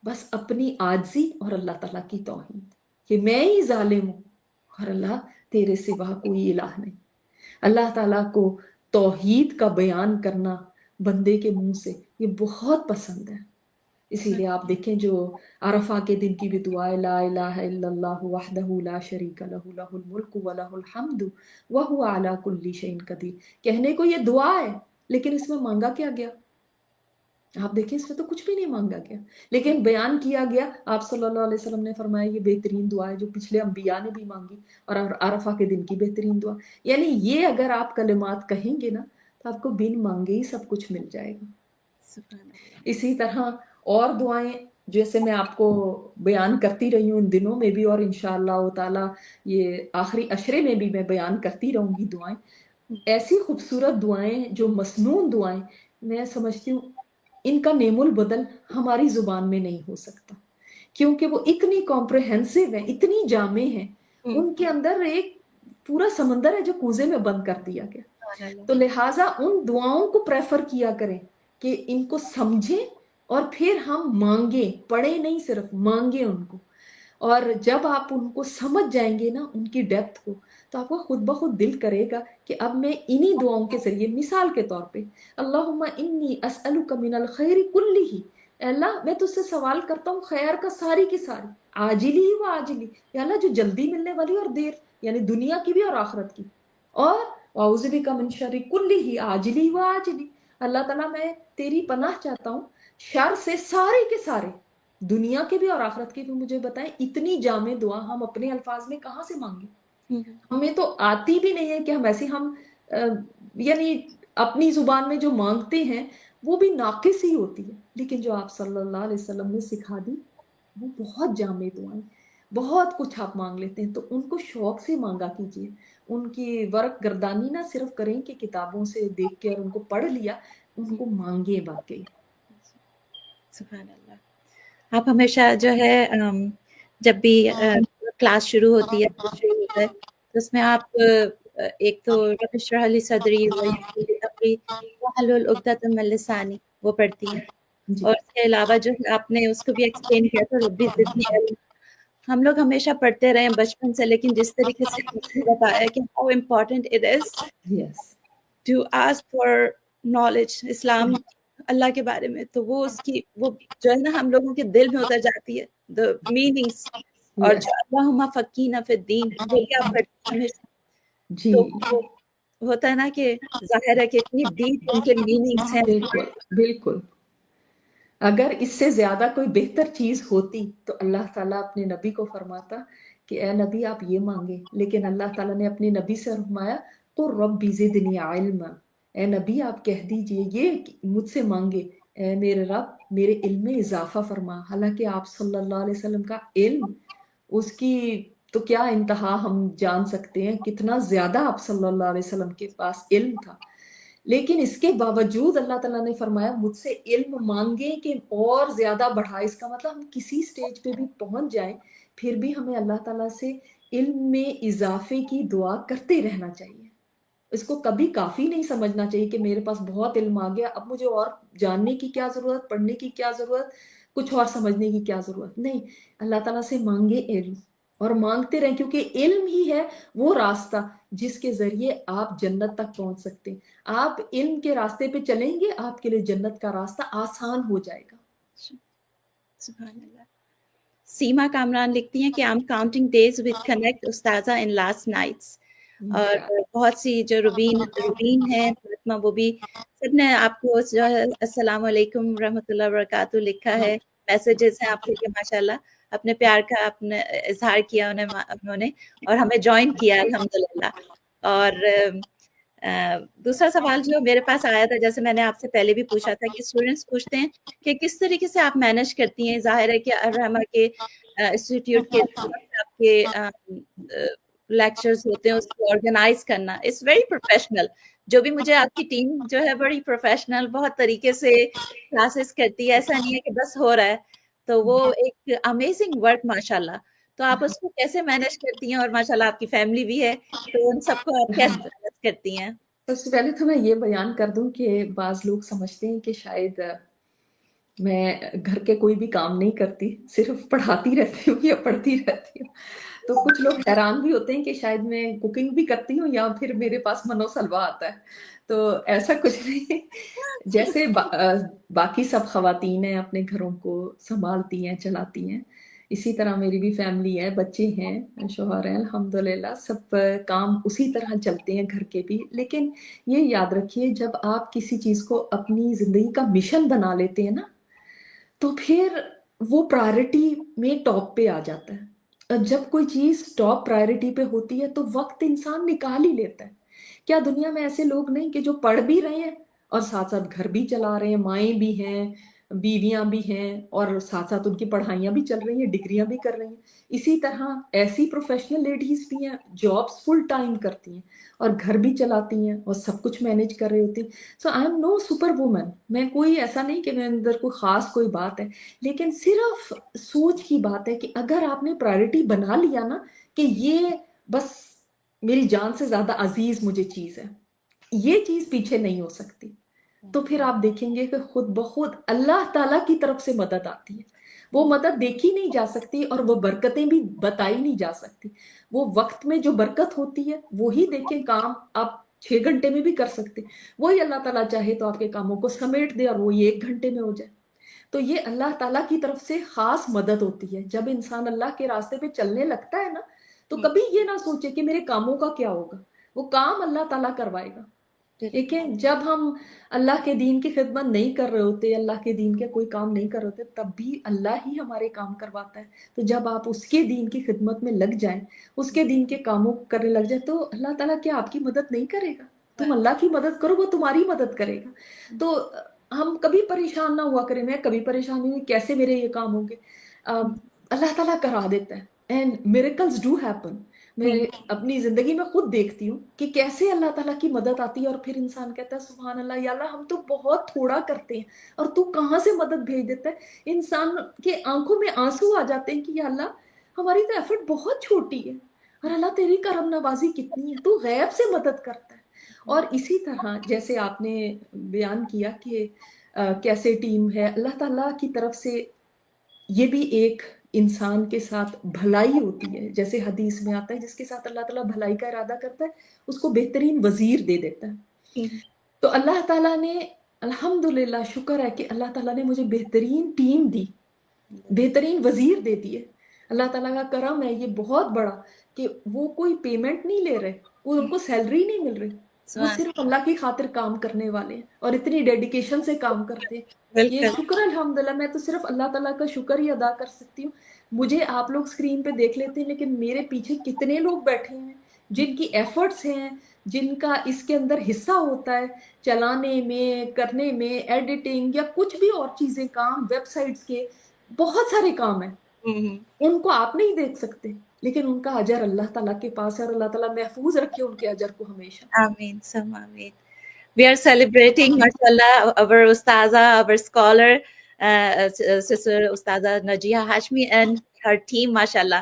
B: بس اپنی عاجزی اور اللہ تعالیٰ کی توحید کہ میں ہی ظالم ہوں اور اللہ تیرے سوا کوئی الہ نہیں. اللہ تعالیٰ کو توحید کا بیان کرنا بندے کے منہ سے یہ بہت پسند ہے. اسی لیے آپ دیکھیں جو عرفہ کے دن کی بھی دعا ہے، لا الہ الا اللہ وحدہ لا شریک لہ لہ الملک ولہ الحمد وہو علی کل شیء قدیر. کہنے کو یہ دعا ہے لیکن اس میں مانگا کیا گیا؟ آپ دیکھیں اس میں تو کچھ بھی نہیں مانگا گیا، لیکن بیان کیا گیا، آپ صلی اللہ علیہ وسلم نے فرمایا یہ بہترین دعا ہے جو پچھلے انبیاء نے بھی مانگی، اور عرفہ کے دن کی بہترین دعا. یعنی یہ اگر آپ کلمات کہیں گے نا تو آپ کو بن مانگے ہی سب کچھ مل جائے گا.
A: سبحان اللہ.
B: اسی طرح اور دعائیں جیسے میں آپ کو بیان کرتی رہی ہوں ان دنوں میں بھی، اور انشاءاللہ تعالی یہ آخری عشرے میں بھی میں بیان کرتی رہوں گی دعائیں. ایسی خوبصورت دعائیں جو مسنون دعائیں، میں سمجھتی ہوں ان کا نیم البدل ہماری زبان میں نہیں ہو سکتا، کیونکہ وہ اتنی کمپریہنسو ہیں، اتنی جامع ہیں، ان کے اندر ایک پورا سمندر ہے جو کوزے میں بند کر دیا گیا.
A: سبحان اللہ.
B: تو لہٰذا ان دعاؤں کو پریفر کیا کریں کہ ان کو سمجھیں اور پھر ہم مانگیں، پڑھیں نہیں صرف مانگیں ان کو. اور جب آپ ان کو سمجھ جائیں گے نا ان کی ڈیپتھ کو، تو آپ کو خود بخود دل کرے گا کہ اب میں انہی دعاؤں کے ذریعے، مثال کے طور پہ اللہم انی اسألک من الخیر کلہ، اے اللہ میں تجھ سے سوال کرتا ہوں خیر کا ساری کی ساری، عاجلی و آجلی، یا اللہ جو جلدی ملنے والی اور دیر، یعنی دنیا کی بھی اور آخرت کی، اور اعوذ بک من شر کلہ عاجلی و آجلی، اللہ تعالیٰ میں تیری پناہ چاہتا ہوں شر سے سارے کے سارے، دنیا کے بھی اور آخرت کے بھی. مجھے بتائیں اتنی جامع دعا ہم اپنے الفاظ میں کہاں سے مانگیں؟ ہمیں تو آتی بھی نہیں ہے کہ ہم ایسے یعنی اپنی زبان میں جو مانگتے ہیں وہ بھی ناقص ہی ہوتی ہے، لیکن جو آپ صلی اللہ علیہ وسلم نے سکھا دی وہ بہت جامع دعائیں، بہت کچھ آپ مانگ لیتے ہیں. تو ان کو شوق سے مانگا کیجیے، ان کی ورق گردانی نہ صرف کریں کہ کتابوں سے دیکھ کے اور ان کو پڑھ لیا، ان کو مانگے واقعی.
A: سبحان اللہ. آپ ہمیشہ جو ہے جب بھی کلاس شروع ہوتی ہے شروع ہوتا ہے تو اس میں آپ ایک تو رب اشرح لی صدری ویسر لی امری واحلل عقدۃ من لسانی وہ پڑھتی ہیں،
B: جی
A: اور اس کے علاوہ جو ہے آپ نے اس کو بھی ایکسپلین کیا تھا ربی زدنی علم. ہم لوگ ہمیشہ پڑھتے رہے ہیں بچپن سے، لیکن جس طریقے سے آپ نے بتایا کہ ہاؤ امپورٹنٹ اٹ از
B: یس
A: to ask for knowledge Islam اللہ کے بارے میں، تو وہ اس کی وہ جو ہے نا ہم لوگوں کے دل میں اتر جاتی ہے the meanings. اور
B: یس
A: جو اللہم فقینا فی الدین وہی آپ پڑھتے ہیں ہمیشہ،
B: جی
A: تو وہ ہوتا ہے نا کہ ظاہر ہے کہ اتنی ڈیپ ان کے میننگس ہیں.
B: بالکل بالکل. اگر اس سے زیادہ کوئی بہتر چیز ہوتی تو اللہ تعالیٰ اپنے نبی کو فرماتا کہ اے نبی آپ یہ مانگے، لیکن اللہ تعالیٰ نے اپنے نبی سے فرمایا تو رب زدنی علما، اے نبی آپ کہہ دیجئے یہ مجھ سے مانگے اے میرے رب میرے علم میں اضافہ فرما. حالانکہ آپ صلی اللہ علیہ وسلم کا علم، اس کی تو کیا انتہا ہم جان سکتے ہیں، کتنا زیادہ آپ صلی اللہ علیہ وسلم کے پاس علم تھا، لیکن اس کے باوجود اللہ تعالیٰ نے فرمایا مجھ سے علم مانگیں کہ اور زیادہ بڑھائے. اس کا مطلب ہم کسی سٹیج پہ بھی پہنچ جائیں پھر بھی ہمیں اللہ تعالیٰ سے علم میں اضافے کی دعا کرتے رہنا چاہیے. اس کو کبھی کافی نہیں سمجھنا چاہیے کہ میرے پاس بہت علم آ گیا اب مجھے اور جاننے کی کیا ضرورت، پڑھنے کی کیا ضرورت، کچھ اور سمجھنے کی کیا ضرورت. نہیں، اللہ تعالیٰ سے مانگے علم اور مانگتے رہیں، کیونکہ علم ہی ہے وہ راستہ جس کے ذریعے آپ جنت تک پہنچ سکتے ہیں. آپ علم کے راستے پہ چلیں گے آپ کے لیے جنت کا راستہ آسان ہو جائے گا.
A: سبحان اللہ. سیما کامران لکھتی ہیں کہ I am counting days with connect استاذہ ان لاسٹ نائٹس. اور بہت سی جو روبین ہیں فاطمہ، وہ بھی سب نے آپ کو جو ہے السلام علیکم رحمۃ اللہ وبرکاتہ لکھا ہے، میسیجز ہیں آپ کے کہ ماشاء اللہ اپنے پیار کا اپنے اظہار کیا انہوں نے اور ہمیں جوائن کیا الحمدللہ. اور دوسرا سوال جو میرے پاس آیا تھا، جیسے میں نے آپ سے پہلے بھی پوچھا تھا کہ اسٹوڈینٹس پوچھتے ہیں کہ کس طریقے سے آپ مینج کرتی ہیں. ظاہر ہے کہ الرحمہ کے انسٹیٹیوٹ کے آپ کے لیکچرز ہوتے ہیں، اس کو آرگنائز کرنا اٹس ویری پروفیشنل. جو بھی مجھے آپ کی ٹیم جو ہے بڑی پروفیشنل بہت طریقے سے کلاسز کرتی ہے، ایسا نہیں ہے کہ بس ہو رہا ہے. تو وہ ایک امیزنگ ورک ماشاء اللہ. تو آپ اس کو کیسے مینج کرتی ہیں؟ اور ماشاء اللہ آپ کی فیملی بھی ہے، تو ان سب کو آپ کیسے مینج کرتی ہیں؟
B: سب سے پہلے تو میں یہ بیان کر دوں کہ بعض لوگ سمجھتے ہیں کہ شاید میں گھر کے کوئی بھی کام نہیں کرتی، صرف پڑھاتی رہتی ہوں یا پڑھتی رہتی ہوں. تو کچھ لوگ حیران بھی ہوتے ہیں کہ شاید میں کوکنگ بھی کرتی ہوں یا پھر میرے پاس منو سلوا آتا ہے. تو ایسا کچھ نہیں. جیسے باقی سب خواتین ہیں اپنے گھروں کو سنبھالتی ہیں چلاتی ہیں، اسی طرح میری بھی فیملی ہے، بچے ہیں، شوہر ہیں، الحمدللہ سب کام اسی طرح چلتے ہیں گھر کے بھی. لیکن یہ یاد رکھیے جب آپ کسی چیز کو اپنی زندگی کا مشن بنا لیتے ہیں نا تو پھر وہ پرائرٹی میں ٹاپ پہ آ جاتا ہے. اور جب کوئی چیز ٹاپ پرائرٹی پہ ہوتی ہے تو وقت انسان نکال ہی لیتا ہے. کیا دنیا میں ایسے لوگ نہیں کہ جو پڑھ بھی رہے ہیں اور ساتھ ساتھ گھر بھی چلا رہے ہیں، مائیں بھی ہیں، بیویاں بھی ہیں، اور ساتھ ساتھ ان کی پڑھائیاں بھی چل رہی ہیں، ڈگریاں بھی کر رہی ہیں. اسی طرح ایسی پروفیشنل لیڈیز بھی ہیں، جابس فل ٹائم کرتی ہیں اور گھر بھی چلاتی ہیں اور سب کچھ مینیج کر رہی ہوتی ہیں. So I am no super woman. میں کوئی ایسا نہیں کہ میرے اندر کوئی خاص کوئی بات ہے، لیکن صرف سوچ کی بات ہے کہ اگر آپ نے پرائرٹی بنا لیا نا کہ یہ بس میری جان سے زیادہ عزیز مجھے چیز ہے، یہ چیز پیچھے نہیں ہو سکتی، تو پھر آپ دیکھیں گے کہ خود بخود اللہ تعالیٰ کی طرف سے مدد آتی ہے. وہ مدد دیکھی نہیں جا سکتی اور وہ برکتیں بھی بتائی نہیں جا سکتی. وہ وقت میں جو برکت ہوتی ہے وہی دیکھیں کام آپ 6 گھنٹے میں بھی کر سکتے، وہی اللہ تعالیٰ چاہے تو آپ کے کاموں کو سمیٹ دے اور وہی 1 گھنٹے میں ہو جائے. تو یہ اللہ تعالیٰ کی طرف سے خاص مدد ہوتی ہے. جب انسان اللہ کے راستے پہ چلنے لگتا ہے نا تو کبھی یہ نہ سوچے کہ میرے کاموں کا کیا ہوگا، وہ کام اللہ تعالیٰ کروائے گا. دیکھیں جب ہم اللہ کے دین کی خدمت نہیں کر رہے ہوتے، اللہ کے دین کے کوئی کام نہیں کر رہے ہوتے، تب بھی اللہ ہی ہمارے کام کرواتا ہے. تو جب آپ اس کے دین کی خدمت میں لگ جائیں، اس کے دین کے کاموں کو کرنے لگ جائیں، تو اللہ تعالیٰ کیا آپ کی مدد نہیں کرے گا؟ تم اللہ کی مدد کرو، وہ تمہاری مدد کرے گا. تو ہم کبھی پریشان نہ ہوا کریں. میں کبھی پریشان نہیں ہوئی کیسے میرے یہ کام ہوں گے. اللہ تعالیٰ کرا دیتا ہے. And miracles do happen. میں اپنی زندگی میں خود دیکھتی ہوں کہ کیسے اللہ تعالیٰ کی مدد آتی ہے، اور پھر انسان کہتا ہے سبحان اللہ، یا اللہ ہم تو بہت تھوڑا کرتے ہیں اور تو کہاں سے مدد بھیج دیتا ہے. انسان کے آنکھوں میں آنسو آ جاتے ہیں کہ یا اللہ ہماری تو ایفرٹ بہت چھوٹی ہے اور اللہ تیری کرم نوازی کتنی ہے، تو غیب سے مدد کرتا ہے. اور اسی طرح جیسے آپ نے بیان کیا کہ کیسے ٹیم ہے، اللہ تعالیٰ کی طرف سے یہ بھی ایک انسان کے ساتھ بھلائی ہوتی ہے. جیسے حدیث میں آتا ہے جس کے ساتھ اللہ تعالیٰ بھلائی کا ارادہ کرتا ہے اس کو بہترین وزیر دے دیتا ہے. تو اللہ تعالیٰ نے الحمدللہ شکر ہے کہ اللہ تعالیٰ نے مجھے بہترین ٹیم دی، بہترین وزیر دے دیے. اللہ تعالیٰ کا کرم ہے یہ بہت بڑا کہ وہ کوئی پیمنٹ نہیں لے رہے، کوئی ان کو سیلری نہیں مل رہی، وہ صرف اللہ کی خاطر کام کرنے والے ہیں اور اتنی ڈیڈیکیشن سے کام کرتے ہیں. یہ شکر الحمدللہ. میں تو صرف اللہ تعالیٰ کا شکر ہی ادا کر سکتی ہوں. مجھے آپ لوگ اسکرین پہ دیکھ لیتے ہیں لیکن میرے پیچھے کتنے لوگ بیٹھے ہیں جن کی ایفرٹس ہیں، جن کا اس کے اندر حصہ ہوتا ہے چلانے میں، کرنے میں، ایڈیٹنگ یا کچھ بھی اور چیزیں، کام ویب سائٹس کے بہت سارے کام ہیں. ان کو آپ نہیں دیکھ سکتے لیکن ان کا اجر اللہ تعالیٰ کے پاس ہے، اور اللہ تعالیٰ محفوظ رکھے ان کے اجر کو ہمیشہ.
A: آمین سم آمین. We are celebrating, mashallah, our ustaza, our scholar, sister ustaza Najia Hashmi and her team, mashallah.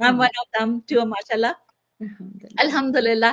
A: I'm one of them too, mashallah. Alhamdulillah.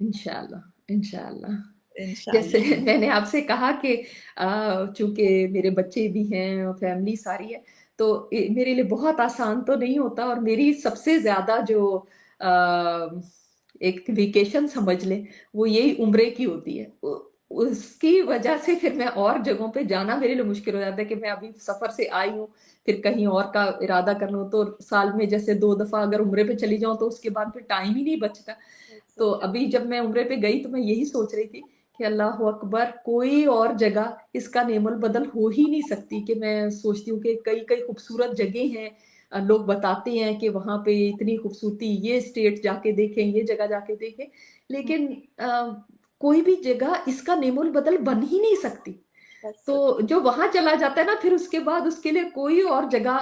B: انشاءاللہ انشاءاللہ. جیسے میں نے آپ سے کہا کہ چونکہ میرے بچے بھی ہیں اور فیملی ساری ہے تو میرے لیے بہت آسان تو نہیں ہوتا، اور میری سب سے زیادہ جو ایک ویکیشن سمجھ لیں وہ یہی عمرے کی ہوتی ہے. اس کی وجہ سے پھر میں اور جگہوں پہ جانا میرے لیے مشکل ہو جاتا ہے کہ میں ابھی سفر سے آئی ہوں پھر کہیں اور کا ارادہ کر لوں، تو سال میں جیسے 2 دفعہ اگر عمرے پہ چلی جاؤں تو اس کے بعد پھر ٹائم ہی نہیں بچتا. تو ابھی جب میں عمرے پہ گئی تو میں یہی سوچ رہی تھی کہ اللہ اکبر، کوئی اور جگہ اس کا نعم البدل ہو ہی نہیں سکتی. کہ میں سوچتی ہوں کہ کئی کئی خوبصورت جگہیں ہیں، لوگ بتاتے ہیں کہ وہاں پہ اتنی خوبصورتی، یہ اسٹیٹ جا کے دیکھیں، یہ جگہ جا کے دیکھیں، لیکن کوئی بھی جگہ اس کا نعم البدل بن ہی نہیں سکتی. تو جو وہاں چلا جاتا ہے نا پھر اس کے بعد اس کے لیے کوئی اور جگہ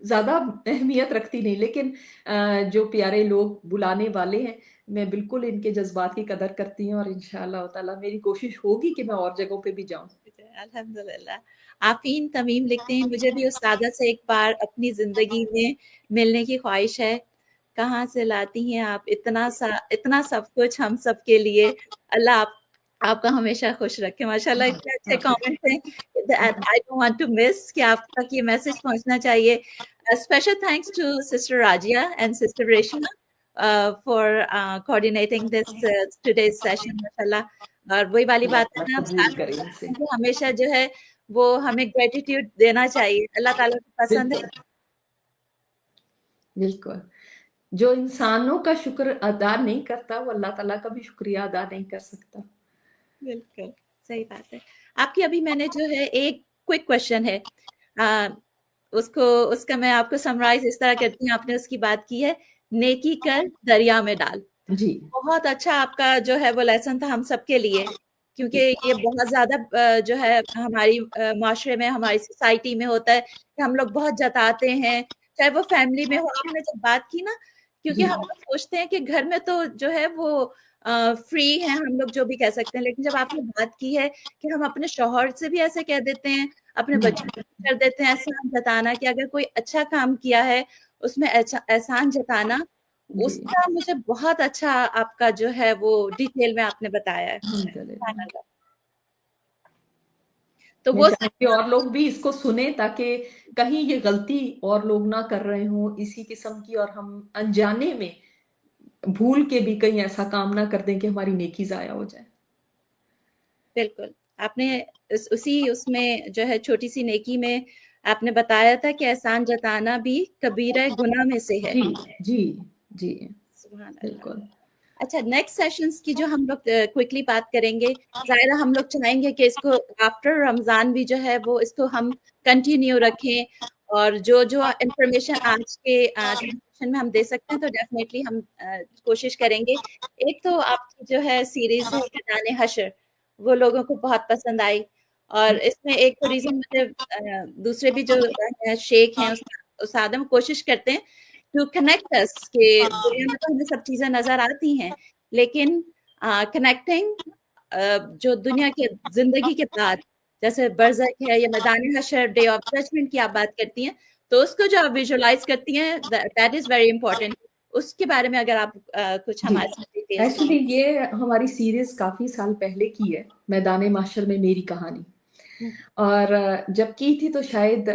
B: زیادہ اہمیت رکھتی نہیں. لیکن جو پیارے لوگ بلانے والے ہیں میں بالکل ان کے جذبات کی قدر کرتی ہوں، اور انشاءاللہ تعالیٰ میری کوشش ہوگی کہ میں اور جگہوں پہ بھی جاؤں.
A: الحمدللہ. آفین تمیم لکھتے ہیں مجھے بھی استاذہ سے ایک بار اپنی زندگی میں ملنے کی خواہش ہے. کہاں سے لاتی ہیں آپ اتنا سب کچھ ہم سب کے لیے. اللہ آپ کا ہمیشہ خوش رکھے. ماشاءاللہ اتنے اچھے کامنٹس ہیں. I don't want to miss کہ آپ تک یہ میسج پہنچنا چاہیے. Special thanks to Sister Rajia and Sister Reshma for coordinating this today's session, mashallah. اور وہی والی بات ہے نا،
B: قبول کریں ان سے
A: ہمیشہ جو ہے وہ ہمیں گریٹیٹیوڈ دینا چاہیے، اللہ تعالیٰ کو پسند ہے.
B: بالکل، جو انسانوں کا شکر ادا نہیں کرتا وہ اللہ تعالیٰ کا بھی شکریہ ادا نہیں کر سکتا.
A: بالکل صحیح بات ہے آپ کی. ابھی میں نے جو ہے ایک کوئک کوشچن ہے، اس کا میں آپ کو سمرائز اس طرح کرتی ہوں. آپ نے اس کی بات کی ہے نیکی کر دریا میں ڈال.
B: جی
A: بہت اچھا آپ کا جو ہے وہ لیسن تھا ہم سب کے لیے، کیونکہ یہ بہت زیادہ جو ہے ہماری معاشرے میں، ہماری سوسائٹی میں ہوتا ہے کہ ہم لوگ بہت جتاتے ہیں، چاہے وہ فیملی میں ہو. آپ نے جب بات کی نا، کیونکہ ہم لوگ سوچتے ہیں کہ گھر میں تو جو ہے وہ فری ہیں، ہم لوگ جو بھی کہہ سکتے ہیں، لیکن جب آپ نے بات کی ہے کہ ہم اپنے شوہر سے بھی ایسے کہہ دیتے ہیں، اپنے بچوں سے بھی کر دیتے ہیں احسان جتانا، کہ اگر کوئی اچھا کام کیا ہے اس میں احسان جتانا، اس کا مجھے بہت اچھا آپ کا جو ہے وہ ڈیٹیل میں آپ نے بتایا ہے. تو
B: میں
A: وہ
B: چاہتی ہوں اور لوگ بھی اس کو سنیں تاکہ کہیں یہ غلطی اور لوگ نہ کر رہے ہوں اسی قسم کی، اور ہم انجانے میں بھول کے بھی کہیں ایسا کام نہ کر دیں کہ ہماری نیکی ضائع ہو جائے.
A: بالکل آپ نے اس میں جو ہے چھوٹی سی نیکی میں آپ نے بتایا تھا کہ احسان جتانا بھی کبیرہ گناہ میں سے ہے.
B: جی جی
A: سبحان اللہ.
B: بالکل.
A: اچھا، نیکسٹ سیشنز کی جو ہم لوگ کوئکلی بات کریں گے، ظاہرہ ہم لوگ چاہیں گے کہ اس کو آفٹر رمضان بھی جو ہے وہ اس کو ہم کنٹینیو رکھیں، اور جو انفارمیشن آج کے سیشن میں ہم دے سکتے ہیں تو ڈیفینیٹلی ہم کوشش کریں گے. ایک تو آپ کی جو ہے سیریز ہے میدان حشر، وہ لوگوں کو بہت پسند آئی، اور اس میں ایک تو ریزن مجھے دوسرے بھی جو شیخ ہیں استاد ہیں، وہ کوشش کرتے ہیں ٹو کنیکٹ اس، کہ دنیا میں تو ہمیں سب چیزیں نظر آتی ہیں، لیکن کنیکٹنگ جو دنیا کے زندگی کے بعد، جیسے برزخ ہے یا میدان حشر، ڈے آف ججمنٹ کی آپ بات کرتی ہیں، تو اس کو جو آپ ویژولائز کرتی ہیں، دیٹ از ویری امپورٹینٹ. اس کے بارے میں اگر آپ کچھ ہمارے ساتھ ڈیٹیلز.
B: ایکچولی یہ ہماری سیریز کافی سال پہلے کی ہے، میدان محشر میں میری کہانی، اور جب کی تھی تو شاید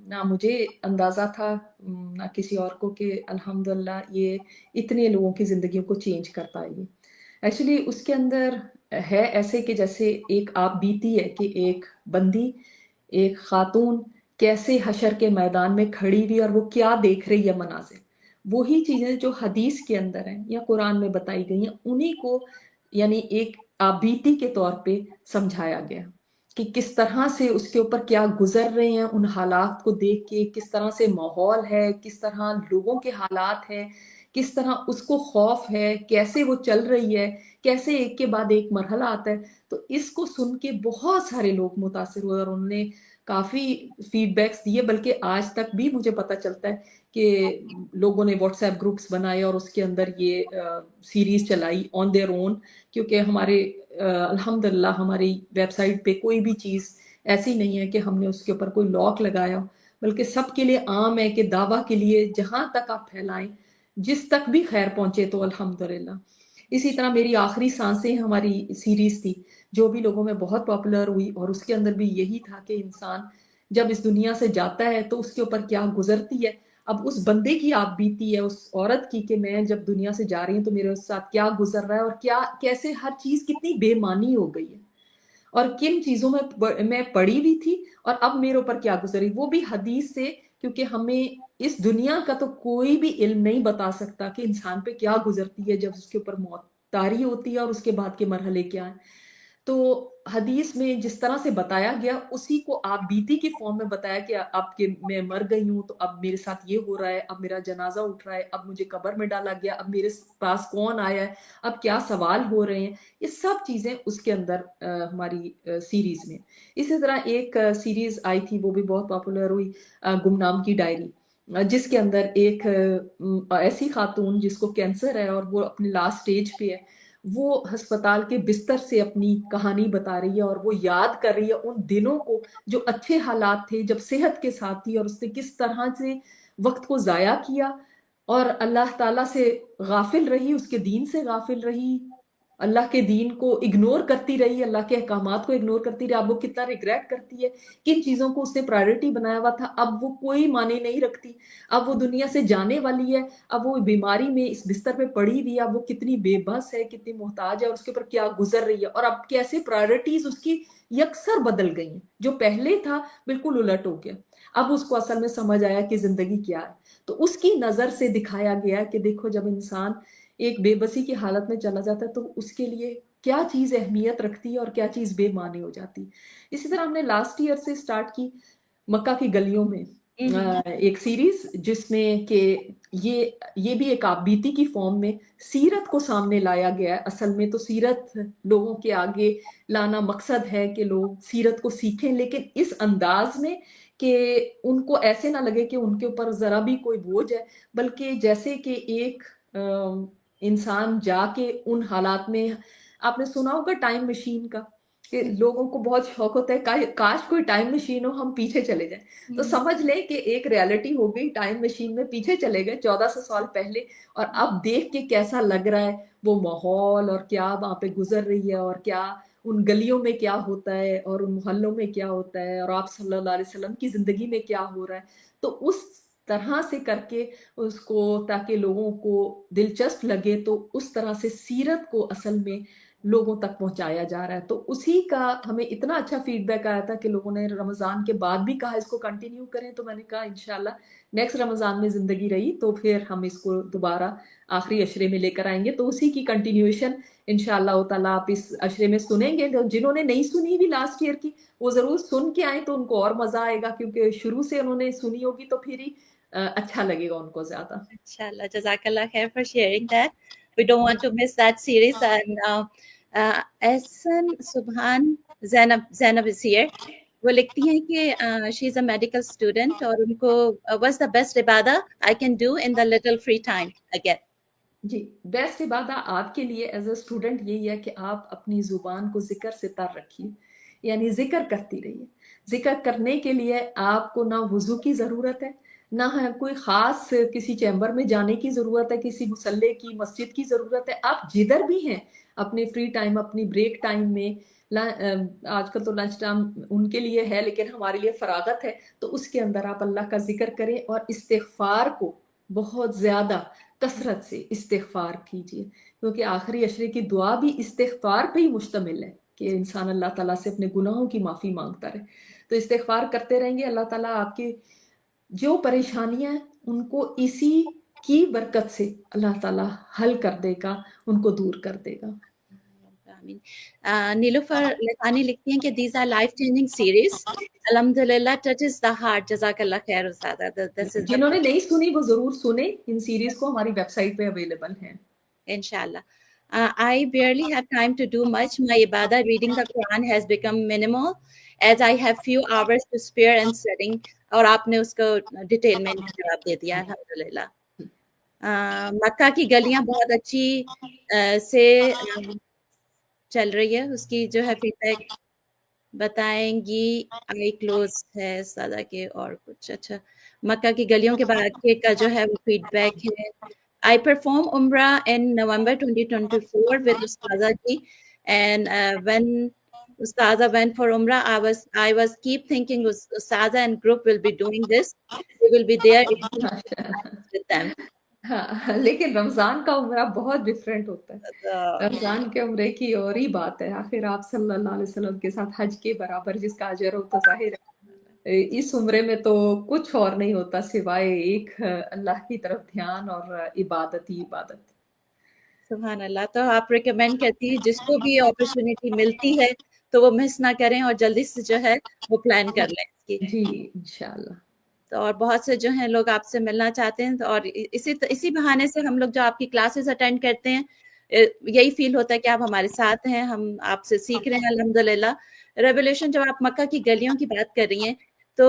B: نہ مجھے اندازہ تھا نہ کسی اور کو کہ الحمدللہ یہ اتنے لوگوں کی زندگیوں کو چینج کر پائے گی. ایکچولی اس کے اندر ہے ایسے کہ جیسے ایک آپ بیتی ہے کہ ایک بندی، ایک خاتون کیسے حشر کے میدان میں کھڑی ہوئی اور وہ کیا دیکھ رہی ہے مناظر، وہی چیزیں جو حدیث کے اندر ہیں یا قرآن میں بتائی گئی ہیں، انہی کو یعنی ایک آپ بیتی کے طور پہ سمجھایا گیا کہ کس طرح سے اس کے اوپر کیا گزر رہے ہیں، ان حالات کو دیکھ کے کس طرح سے ماحول ہے، کس طرح لوگوں کے حالات ہیں، کس طرح اس کو خوف ہے، کیسے وہ چل رہی ہے، کیسے ایک کے بعد ایک مرحلہ آتا ہے. تو اس کو سن کے بہت سارے لوگ متاثر ہوئے اور انہوں نے کافی فیڈ بیکس دیے، بلکہ آج تک بھی مجھے پتہ چلتا ہے کہ لوگوں نے واٹس ایپ گروپس بنائے اور اس کے اندر یہ سیریز چلائی آن دیئر اون، کیونکہ ہمارے الحمدللہ ہماری ویب سائٹ پہ کوئی بھی چیز ایسی نہیں ہے کہ ہم نے اس کے اوپر کوئی لاک لگایا، بلکہ سب کے لیے عام ہے کہ دعویٰ کے لیے جہاں تک آپ پھیلائیں، جس تک بھی خیر پہنچے تو الحمدللہ. اسی طرح میری آخری سانسیں ہماری سیریز تھی جو بھی لوگوں میں بہت پاپولر ہوئی، اور اس کے اندر بھی یہی تھا کہ انسان جب اس دنیا سے جاتا ہے تو اس کے اوپر کیا گزرتی ہے. اب اس بندے کی آپ بیتی ہے، اس عورت کی، کہ میں جب دنیا سے جا رہی ہوں تو میرے ساتھ کیا گزر رہا ہے، اور کیا کیسے ہر چیز کتنی بے معنی ہو گئی ہے، اور کن چیزوں میں پڑی ہوئی تھی اور اب میرے اوپر کیا گزر رہی، وہ بھی حدیث سے. کیونکہ ہمیں اس دنیا کا تو کوئی بھی علم نہیں بتا سکتا کہ انسان پہ کیا گزرتی ہے جب اس کے اوپر موت طاری ہوتی ہے اور اس کے بعد کے مرحلے کیا ہیں. تو حدیث میں جس طرح سے بتایا گیا اسی کو آپ بیتی کی فارم میں بتایا کہ اب کہ میں مر گئی ہوں تو اب میرے ساتھ یہ ہو رہا ہے، اب میرا جنازہ اٹھ رہا ہے، اب مجھے قبر میں ڈالا گیا، اب میرے پاس کون آیا ہے، اب کیا سوال ہو رہے ہیں، یہ سب چیزیں اس کے اندر ہماری سیریز میں. اسی طرح ایک سیریز آئی تھی وہ بھی بہت پاپولر ہوئی، گمنام کی ڈائری، جس کے اندر ایک ایسی خاتون جس کو کینسر ہے اور وہ اپنے لاسٹ سٹیج پہ ہے، وہ ہسپتال کے بستر سے اپنی کہانی بتا رہی ہے اور وہ یاد کر رہی ہے ان دنوں کو جو اچھے حالات تھے جب صحت کے ساتھ تھی، اور اس نے کس طرح سے وقت کو ضائع کیا اور اللہ تعالیٰ سے غافل رہی، اس کے دین سے غافل رہی، اللہ کے دین کو اگنور کرتی رہی, اللہ کے احکامات کو اگنور کرتی رہی. اب وہ کتنا ریگریٹ کرتی ہے, کن چیزوں کو اس نے پرائرٹی بنایا ہوا تھا اب وہ کوئی معنی نہیں رکھتی. اب وہ دنیا سے جانے والی ہے, اب وہ بیماری میں اس بستر پہ پڑی ہوئی ہے, اب وہ کتنی بے بس ہے, کتنی محتاج ہے, اور اس کے اوپر کیا گزر رہی ہے, اور اب کیسے پرائرٹیز اس کی یکسر بدل گئی ہیں. جو پہلے تھا بالکل الٹ ہو گیا. اب اس کو اصل میں سمجھ آیا کہ زندگی کیا ہے. تو اس کی نظر سے دکھایا گیا کہ دیکھو جب انسان ایک بے بسی کی حالت میں چلا جاتا ہے تو اس کے لیے کیا چیز اہمیت رکھتی ہے اور کیا چیز بے معنی ہو جاتی. اسی طرح ہم نے لاسٹ ایئر سے سٹارٹ کی مکہ کی گلیوں میں ایک سیریز, جس میں کہ یہ بھی ایک آپ بیتی کی فارم میں سیرت کو سامنے لایا گیا ہے. اصل میں تو سیرت لوگوں کے آگے لانا مقصد ہے کہ لوگ سیرت کو سیکھیں, لیکن اس انداز میں کہ ان کو ایسے نہ لگے کہ ان کے اوپر ذرا بھی کوئی بوجھ ہے, بلکہ جیسے کہ ایک انسان جا کے ان حالات میں, آپ نے سنا ہوگا ٹائم مشین کا, کہ لوگوں کو بہت شوق ہوتا ہے کاش کوئی ٹائم مشین ہو ہم پیچھے چلے جائیں. تو سمجھ لیں کہ ایک ریالٹی ہو گئی, ٹائم مشین میں پیچھے چلے گئے 1400 سال پہلے, اور اب دیکھ کے کیسا لگ رہا ہے وہ ماحول, اور کیا وہاں پہ گزر رہی ہے, اور کیا ان گلیوں میں کیا ہوتا ہے, اور ان محلوں میں کیا ہوتا ہے, اور آپ صلی اللہ علیہ وسلم کی زندگی میں کیا ہو رہا ہے. تو اس طرح سے کر کے اس کو, تاکہ لوگوں کو دلچسپ لگے, تو اس طرح سے سیرت کو اصل میں لوگوں تک پہنچایا جا رہا ہے. تو اسی کا ہمیں اتنا اچھا فیڈ بیک آیا تھا کہ لوگوں نے رمضان کے بعد بھی کہا اس کو کنٹینیو کریں. تو میں نے کہا انشاءاللہ نیکسٹ رمضان میں زندگی رہی تو پھر ہم اس کو دوبارہ آخری عشرے میں لے کر آئیں گے. تو اسی کی کنٹینیوشن انشاءاللہ تعالیٰ آپ اس عشرے میں سنیں گے. جنہوں نے نہیں سنی بھی لاسٹ ایئر کی, وہ ضرور سن کے آئیں تو ان کو اور مزہ آئے گا, کیونکہ شروع سے انہوں نے سنی ہوگی تو پھر ہی اچھا لگے گا ان کو زیادہ.
A: Inshallah. Jazakallah khair for sharing that. We don't want to miss that series. And Ehsan Subhan Zainab is here. وہ لکھتی ہیں کہ شی از اے میڈیکل اسٹوڈنٹ اور ان کو واٹس دا بیسٹ عبادہ I can do in the little free time again.
B: جی, best عبادہ آپ کے لیے ایز اے اسٹوڈنٹ یہی ہے کہ آپ اپنی زبان کو ذکر سے تر رکھیے, یعنی ذکر کرتی رہیے. ذکر کرنے کے لیے آپ کو نہ وضو کی ضرورت ہے, نہ کوئی خاص کسی چیمبر میں جانے کی ضرورت ہے, کسی مصلے کی مسجد کی ضرورت ہے. آپ جدھر بھی ہیں اپنے فری ٹائم, اپنی بریک ٹائم میں, آج کل تو لنچ ٹائم ان کے لیے ہے لیکن ہمارے لیے فراغت ہے, تو اس کے اندر آپ اللہ کا ذکر کریں اور استغفار کو بہت زیادہ کثرت سے استغفار کیجیے, کیونکہ آخری عشرے کی دعا بھی استغفار پہ ہی مشتمل ہے کہ انسان اللہ تعالیٰ سے اپنے گناہوں کی معافی مانگتا رہے. تو استغفار کرتے رہیں گے, اللہ تعالیٰ آپ کی جو پریشانیاں ہیں ان کو اسی کی برکت سے اللہ تعالیٰ حل کر دے گا, ان کو دور کر دے گا.
A: نیلوفر لکھانی لکھتی ہیں کہ these our life changing series, الحمدللہ ٹچز دا ہارٹ. جزاک اللہ خیر استاذہ.
B: جنہوں نے نہیں سنی وہ ضرور سنیں, ان سیریز کو ہماری ویب سائٹ پہ اویلیبل ہیں
A: انشاءاللہ. I barely have time to do much. My ibadah reading the Quran has become minimal as I have few hours to spare and studying. اور آپ نے اس کو ڈیٹیل میں جواب دے دیا الحمدللہ. مکہ کی گلیاں بہت اچھی سے چل رہی ہے, اس کی جو ہے فیڈ بیک بتائیں گی. آئی کلوز ہے سادہ کے اور کچھ. اچھا, مکہ کی گلیوں کے بعد کا جو ہے وہ فیڈ بیک ہے. I performed Umrah in November 2024 with Ustaza ji, and when Ustaza went for Umrah, I was keep thinking Ustaza and group will be doing this. We will be there with them.
B: ہاں, لیکن رمضان کا عمرہ بہت different ہوتا ہے. رمضان کے عمرے کی اور ہی بات ہے, آخر آپ صلی اللہ علیہ وسلم کے ساتھ حج کے برابر جس کا اجر ہو تو ظاہر ہے اس عمرے میں تو کچھ اور نہیں ہوتا سوائے ایک اللہ کی طرف دھیان اور عبادت ہی عبادت.
A: سبحان اللہ. تو آپ ریکمینڈ کرتی ہیں جس کو بھی اپرچونٹی ملتی ہے تو وہ مس نہ کریں اور جلدی سے جو ہے وہ پلان کر لیں اس کی.
B: جی انشاءاللہ.
A: اور بہت سے جو ہیں لوگ آپ سے ملنا چاہتے ہیں, اور اسی بہانے سے ہم لوگ جو آپ کی کلاسز اٹینڈ کرتے ہیں یہی فیل ہوتا ہے کہ آپ ہمارے ساتھ ہیں, ہم آپ سے سیکھ رہے ہیں الحمدللہ. ریولیوشن جب آپ مکہ کی گلیوں کی بات کر رہی ہیں تو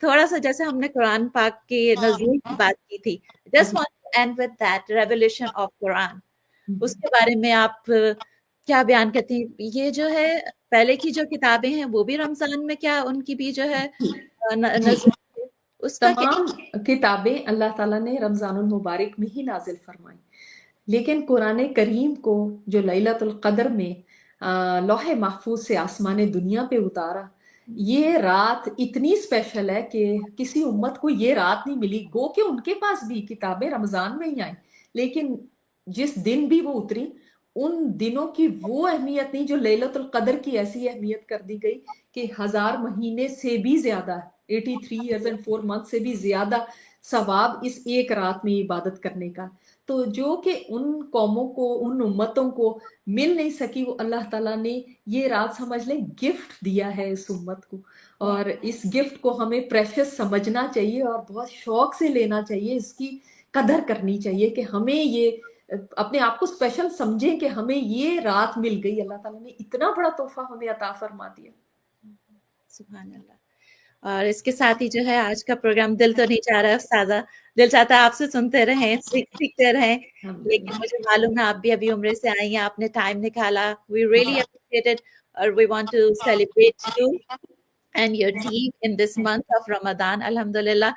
A: تھوڑا سا جیسے ہم نے قرآن پاک کے نزول کی بات کی تھی, just want to end with that revolution of Quran, اس کے بارے میں آپ کیا بیان کرتی ہیں؟ یہ جو ہے پہلے کی جو کتابیں ہیں وہ بھی رمضان میں کیا ان کی بھی جو ہے نزول اس کا
B: تمام کتابیں اللہ تعالیٰ نے رمضان المبارک میں ہی نازل فرمائی. لیکن قرآن کریم کو جو لیلۃ القدر میں لوح محفوظ سے آسمان دنیا پہ اتارا، یہ رات اتنی اسپیشل ہے کہ کسی امت کو یہ رات نہیں ملی. گو کہ ان کے پاس بھی کتابیں رمضان میں ہی آئیں، لیکن جس دن بھی وہ اتری ان دنوں کی وہ اہمیت نہیں جو لیلۃ القدر کی ایسی اہمیت کر دی گئی کہ 1000 مہینے سے بھی زیادہ، 83 years and 4 months سے بھی زیادہ ثواب اس ایک رات میں عبادت کرنے کا. تو جو کہ ان قوموں کو، ان امتوں کو مل نہیں سکی، وہ اللہ تعالیٰ نے یہ رات سمجھ لیں گفٹ دیا ہے اس امت کو. اور اس گفٹ کو ہمیں پریشس سمجھنا چاہیے اور بہت شوق سے لینا چاہیے، اس کی قدر کرنی چاہیے کہ ہمیں یہ اپنے آپ کو اسپیشل سمجھیں کہ ہمیں یہ رات مل گئی. اللہ تعالیٰ نے اتنا بڑا تحفہ ہمیں عطا فرما دیا.
A: سبحان اللہ. اور اس کے ساتھ ہی جو ہے آج کا پروگرام دل تو نہیں چاہ رہا استاذہ، دل چاہتا ہے آپ سے سنتے رہیں، سیکھتے رہیں، لیکن مجھے معلوم ہے آپ بھی ابھی عمرے سے آئی ہیں، آپ نے ٹائم نکالا. وی ریئلی اپریشیٹ اٹ اور we want to celebrate you and your team in this month of Ramadan. الحمدللہ.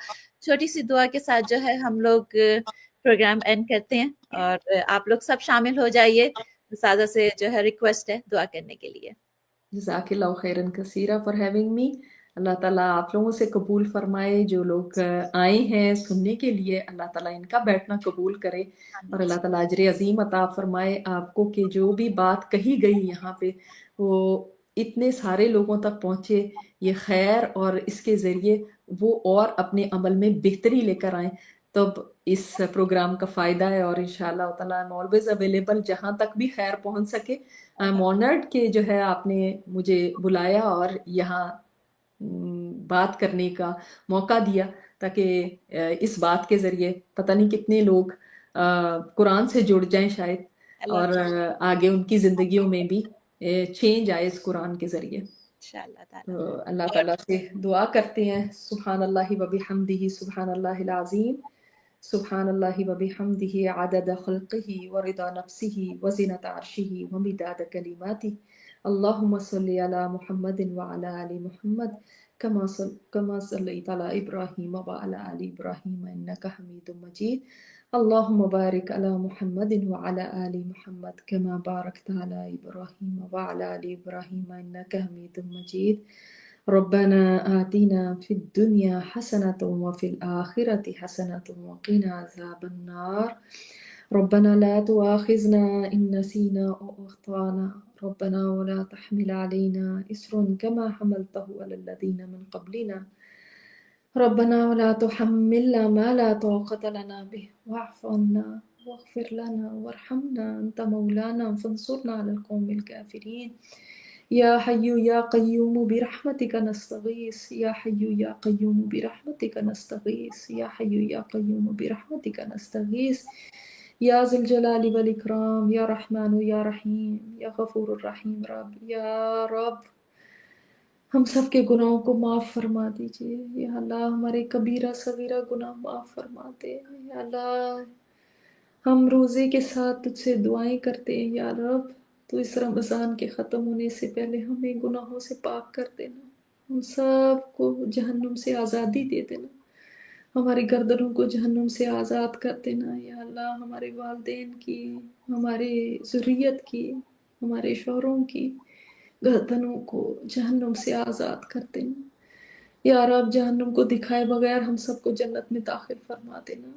A: چھوٹی سی دعا کے ساتھ جو ہے ہم لوگ پروگرام اینڈ کرتے ہیں، اور آپ لوگ سب شامل ہو جائیے. استاذہ سے جو ہے ریکویسٹ ہے دعا کرنے کے لیے.
B: جزاک اللہ خیرن کثیرہ فار ہیونگ می. اللہ تعالیٰ آپ لوگوں سے قبول فرمائے. جو لوگ آئے ہیں سننے کے لیے، اللہ تعالیٰ ان کا بیٹھنا قبول کرے، اور اللہ تعالیٰ اجر عظیم عطا فرمائے آپ کو کہ جو بھی بات کہی گئی یہاں پہ وہ اتنے سارے لوگوں تک پہنچے، یہ خیر، اور اس کے ذریعے وہ اور اپنے عمل میں بہتری لے کر آئیں. تب اس پروگرام کا فائدہ ہے، اور انشاءاللہ تعالیٰ I'm always available جہاں تک بھی خیر پہنچ سکے. I'm honored کہ جو ہے آپ نے مجھے بلایا اور یہاں بات کرنے کا موقع دیا، تاکہ اس بات کے ذریعے پتہ نہیں کتنے لوگ قرآن سے جڑ جائیں شاید، اور آگے ان کی زندگیوں میں بھی چینج آئے اس قرآن کے ذریعے. تو اللہ تعالیٰ سے دعا کرتے ہیں. سبحان اللہ و بحمدہ، سبحان اللہ العظیم، سبحان اللہ و بحمدہ عدد خلقہ ورضا نفسہ وزنۃ عرشہ ومداد کلماتہ. اللہم صلی علی محمد وعلی آل محمد کما صلیت علی ابراہیم وعلی آل ابراہیم انک حمید مجید. اللہم بارک علی محمد وعلی آل محمد کما بارکت علی ابراہیم وعلی آل ابراہیم انک حمید مجید. ربنا آتنا فی الدنیا حسنة وفی الآخرة حسنة وقنا عذاب النار. ربنا لا تؤاخذنا إن نسينا أو أخطأنا. ربنا ولا تحمل علينا إصرا كما حملته على الذين من قبلنا. ربنا ولا تحملنا ما لا طاقة لنا به واعف عنا واغفر لنا وارحمنا أنت مولانا فانصرنا على القوم الكافرين. يا حي يا قيوم برحمتك نستغيث. يا حي يا قيوم برحمتك نستغيث. يا حي يا قيوم برحمتك نستغيث. يا ذا الجلال والإكرام، يا رحمن يا رحيم، يا غفور الرحيم. رب یا رب ہم سب کے گناہوں کو معاف فرما دیجیے. یا اللہ ہمارے کبیرہ صغیرہ گناہ معاف فرما دے. یا اللہ ہم روزے کے ساتھ تجھ سے دعائیں کرتے ہیں. یا رب تو اس رمضان کے ختم ہونے سے پہلے ہمیں گناہوں سے پاک کر دینا، ہم سب کو جہنم سے آزادی دے دینا، ہماری گردنوں کو جہنم سے آزاد کر دینا. یا اللہ ہمارے والدین کی، ہمارے ذریت کی، ہمارے شوہروں کی گردنوں کو جہنم سے آزاد کر دینا. یا رب جہنم کو دکھائے بغیر ہم سب کو جنت میں داخل فرما دینا.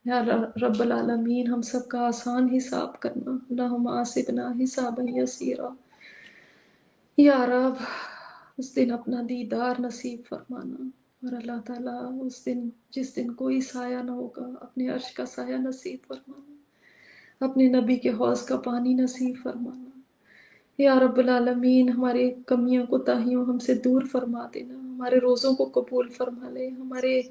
B: یا رب العالمین ہم سب کا آسان حساب کرنا. اللہم آسبنا حسابا یسیرا. یا رب اس دن اپنا دیدار نصیب فرمانا، اور اللہ تعالیٰ اس دن جس دن کوئی سایہ نہ ہوگا اپنے عرش کا سایہ نصیب فرمانا، اپنے نبی کے حوض کا پانی نصیب فرمانا. یا رب العالمین ہمارے کمیوں کوتاہیوں ہم سے دور فرما دینا، ہمارے روزوں کو قبول فرما لے، ہمارے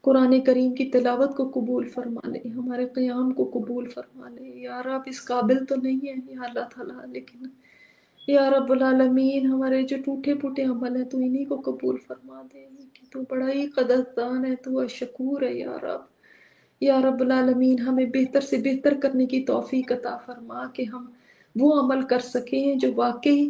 B: قرآن کریم کی تلاوت کو قبول فرما لے، ہمارے قیام کو قبول فرما لے. یا رب اس قابل تو نہیں ہے یا اللہ تعالیٰ، لیکن یا رب العالمین ہمارے جو ٹوٹے پھوٹے عمل ہیں تو انہی کو قبول فرما دے، کہ تو بڑا ہی قدردان ہے، تو شکور ہے. یا رب، یا رب العالمین ہمیں بہتر سے بہتر کرنے کی توفیق عطا فرما کہ ہم وہ عمل کر سکیں جو واقعی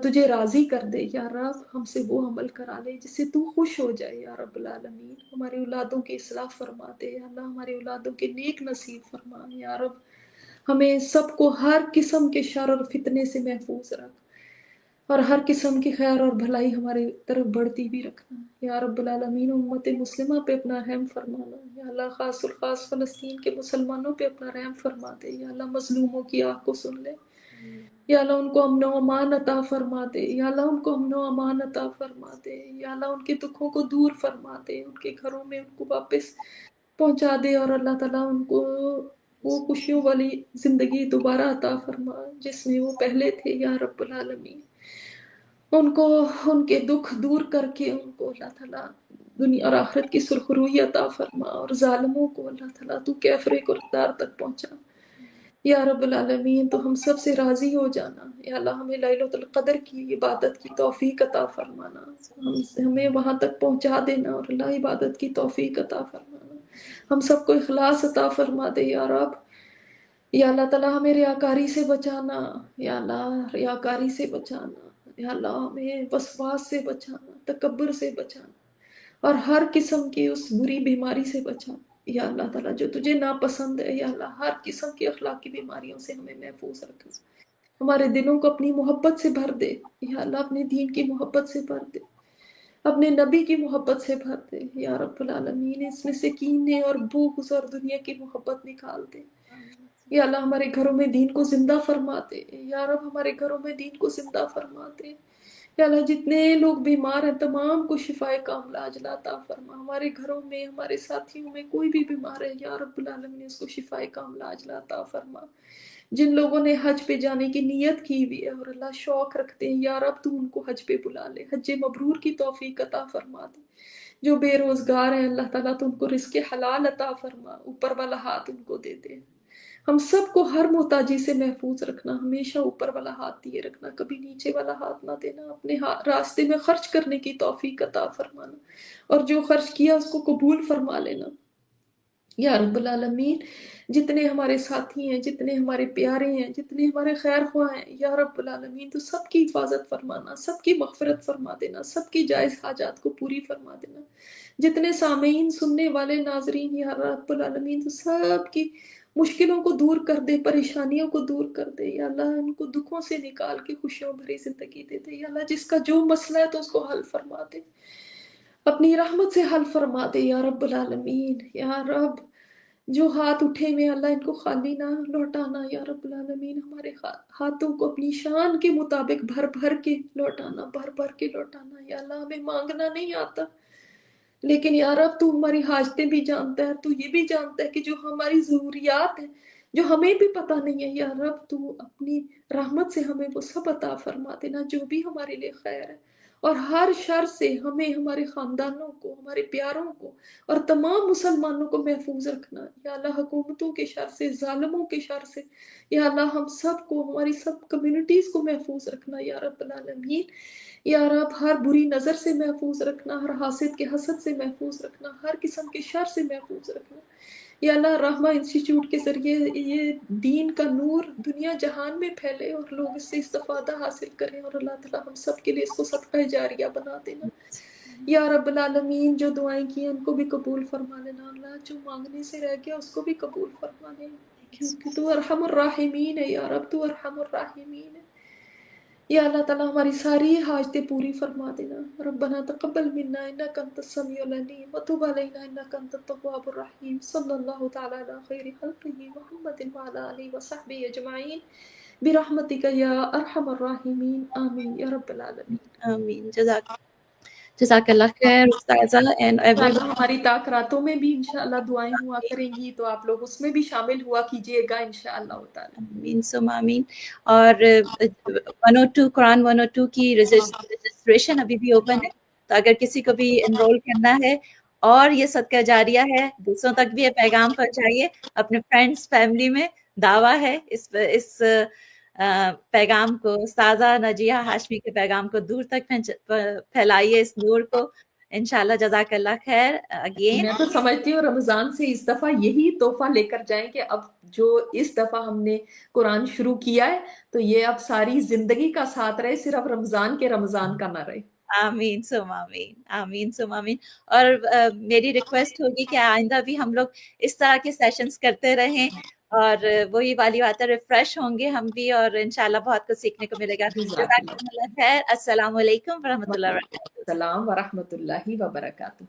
B: تجھے راضی کر دے. یا رب ہم سے وہ عمل کرا لے جس سے تو خوش ہو جائے. یا رب العالمین ہماری اولادوں کی اصلاح فرما دے. یا اللہ ہماری اولادوں کے نیک نصیب فرما. یا رب ہمیں سب کو ہر قسم کے شر اور فتنے سے محفوظ رکھ، اور ہر قسم کی خیر اور بھلائی ہماری طرف بڑھتی بھی رکھنا یا رب العالمین۔ امت مسلمہ پہ اپنا رحم فرمانا یا اللہ، خاص الخاص فلسطین کے مسلمانوں پہ اپنا رحم فرما دے یا اللہ، مظلوموں کی آہ کو سن لے یا اللہ، ان کو امن و امان عطا فرما دے یا اللہ، ان کو امن و امان عطا فرما دے یا اللہ، ان کے دکھوں کو دور فرما دے، ان کے گھروں میں ان کو واپس پہنچا دے، اور اللہ تعالیٰ ان کو وہ خوشیوں والی زندگی دوبارہ عطا فرما جس میں وہ پہلے تھے یا رب العالمین۔ ان کو ان کے دکھ دور کر کے ان کو اللہ تعالیٰ دنیا اور آخرت کی سرخروئی عطا فرما، اور ظالموں کو اللہ تعالیٰ تو کیفر قرار تک پہنچا یا رب العالمین۔ تو ہم سب سے راضی ہو جانا یا اللہ، ہمیں لیلۃ القدر کی عبادت کی توفیق عطا فرمانا، ہمیں وہاں تک پہنچا دینا، اور اللہ عبادت کی توفیق عطا فرمانا، ہم سب کو اخلاص عطا فرما دے یا رب۔ یا اللہ تعالیٰ ہمیں ریاکاری سے بچانا یا اللہ، ریاکاری سے بچانا یا اللہ، ہمیں وسواس سے بچانا، تکبر سے بچانا، اور ہر قسم کی اس بری بیماری سے بچانا یا اللہ تعالیٰ جو تجھے ناپسند ہے یا اللہ، ہر قسم کی اخلاقی بیماریوں سے ہمیں محفوظ رکھنا، ہمارے دلوں کو اپنی محبت سے بھر دے یا اللہ، اپنے دین کی محبت سے بھر دے، اپنے نبی کی محبت سے بھر دے یا رب العالمین۔ اس میں سے کینے اور بغض اور دنیا کی محبت نکال دے یا اللہ، ہمارے گھروں میں دین کو زندہ فرما دے یا رب، ہمارے گھروں میں دین کو زندہ فرما دے یا اللہ، جتنے لوگ بیمار ہیں تمام کو شفائے کاملہ عاجلہ عطا فرما، ہمارے گھروں میں ہمارے ساتھیوں میں کوئی بھی بیمار ہے یا رب العالمین اس کو شفائے کاملہ عاجلہ عطا فرما۔ جن لوگوں نے حج پہ جانے کی نیت کی ہوئی ہے اور اللہ شوق رکھتے ہیں یا رب، تو ان کو حج پہ بلا لے، حج مبرور کی توفیق عطا فرما دے۔ جو بے روزگار ہیں اللہ تعالیٰ تو ان کو رزق حلال عطا فرما، اوپر والا ہاتھ ان کو دے دے۔ ہم سب کو ہر محتاجی سے محفوظ رکھنا، ہمیشہ اوپر والا ہاتھ دیے رکھنا، کبھی نیچے والا ہاتھ نہ دینا، اپنے راستے میں خرچ کرنے کی توفیق عطا فرمانا، اور جو خرچ کیا اس کو قبول فرما لینا یا رب العالمین۔ جتنے ہمارے ساتھی ہیں، جتنے ہمارے پیارے ہیں، جتنے ہمارے خیر خواہ ہیں یا رب العالمین، تو سب کی حفاظت فرمانا، سب کی مغفرت فرما دینا، سب کی جائز حاجات کو پوری فرما دینا۔ جتنے سامعین، سننے والے، ناظرین یا رب العالمین، تو سب کی مشکلوں کو دور کر دے، پریشانیوں کو دور کر دے یا اللہ، ان کو دکھوں سے نکال کے خوشیوں بھری زندگی دے دے یا اللہ، جس کا جو مسئلہ ہے تو اس کو حل فرما دے، اپنی رحمت سے حل فرما دے یا رب العالمین۔ یا رب، جو ہاتھ اٹھے ہوئے اللہ، ان کو خالی نہ لوٹانا یا رب العالمین، ہمارے ہاتھوں کو اپنی شان کے مطابق بھر بھر کے لوٹانا، بھر بھر کے لوٹانا یا اللہ۔ ہمیں مانگنا نہیں آتا، لیکن یا رب تو ہماری حاجتیں بھی جانتا ہے، تو یہ بھی جانتا ہے کہ جو ہماری ضروریات ہیں جو ہمیں بھی پتہ نہیں ہے یا رب، تو اپنی رحمت سے ہمیں وہ سب عطا فرما دینا جو بھی ہمارے لیے خیر ہے، اور ہر شر سے ہمیں، ہمارے خاندانوں کو، ہمارے پیاروں کو اور تمام مسلمانوں کو محفوظ رکھنا یا اللہ، حکومتوں کے شر سے، ظالموں کے شر سے یا اللہ، ہم سب کو، ہماری سب کمیونٹیز کو محفوظ رکھنا یا رب العالمین۔ یا رب، ہر بری نظر سے محفوظ رکھنا، ہر حاسد کے حسد سے محفوظ رکھنا، ہر قسم کے شر سے محفوظ رکھنا یا اللہ۔ رحمہ انسٹیٹیوٹ کے ذریعے یہ دین کا نور دنیا جہان میں پھیلے اور لوگ اس سے استفادہ حاصل کریں، اور اللہ تعالیٰ ہم سب کے لیے اس کو صدقہ جاریہ بنا دینا یا رب العالمین۔ جو دعائیں کی ہیں ان کو بھی قبول فرما لینا اللہ، جو مانگنے سے رہ گیا اس کو بھی قبول فرما لینا، کیونکہ تو ارحم الراحمین ہے یا رب، تو ارحم الراحمین ہے یا اللہ تعالیٰ۔ ہماری ساری حاجتیں پوری فرما دینا۔ ربنا تقبل منا انک انت السمیع العلیم وتب علینا انک انت التواب الرحیم۔ صلی اللہ تعالی علی خیر خلقہ محمد وعلی آلہ وصحبہ اجمعین برحمتک یا ارحم الراحمین، آمین یا رب العالمین۔
A: آمین۔ جزاک اللہ خیر استاذہ اینڈ
B: انشاءاللہ ہماری تاخراتوں میں بھی انشاءاللہ دعائیں ہوا کریں گی، تو آپ لوگ اس میں بھی شامل ہوا کیجیے گا انشاءاللہ تعالی۔
A: آمین ثم آمین۔ اور 102 قرآن 102 کی رجسٹریشن ابھی بھی اوپن ہے، تو اگر کسی کو بھی انرول کرنا ہے اور یہ صدقہ جاریہ ہے، دوسروں تک بھی یہ پیغام پہنچائیے، اپنے فرینڈس فیملی میں دعویٰ ہے اس پیغام کو، استاذہ نجیہ ہاشمی کے پیغام کو دور تک پھیلائیے، اس نور کو انشاءاللہ۔ جزاک اللہ خیر اگین۔
B: میں تو سمجھتی ہوں رمضان سے اس دفعہ یہی تحفہ لے کر جائیں کہ اب جو اس دفعہ ہم نے قرآن شروع کیا ہے تو یہ اب ساری زندگی کا ساتھ رہے، صرف رمضان کے رمضان کا نہ رہے۔
A: آمین ثم آمین، آمین ثم آمین۔ اور میری ریکویسٹ ہوگی کہ آئندہ بھی ہم لوگ اس طرح کے سیشنز کرتے رہیں، اور وہی والی بات ہے، ریفریش ہوں گے ہم بھی، اور انشاءاللہ بہت کچھ سیکھنے کو ملے گا.
B: جزاک اللہ.
A: جزاکم اللہ خیر. السلام علیکم ورحمۃ اللہ وبرکاتہ.
B: السلام ورحمۃ اللہ وبرکاتہ.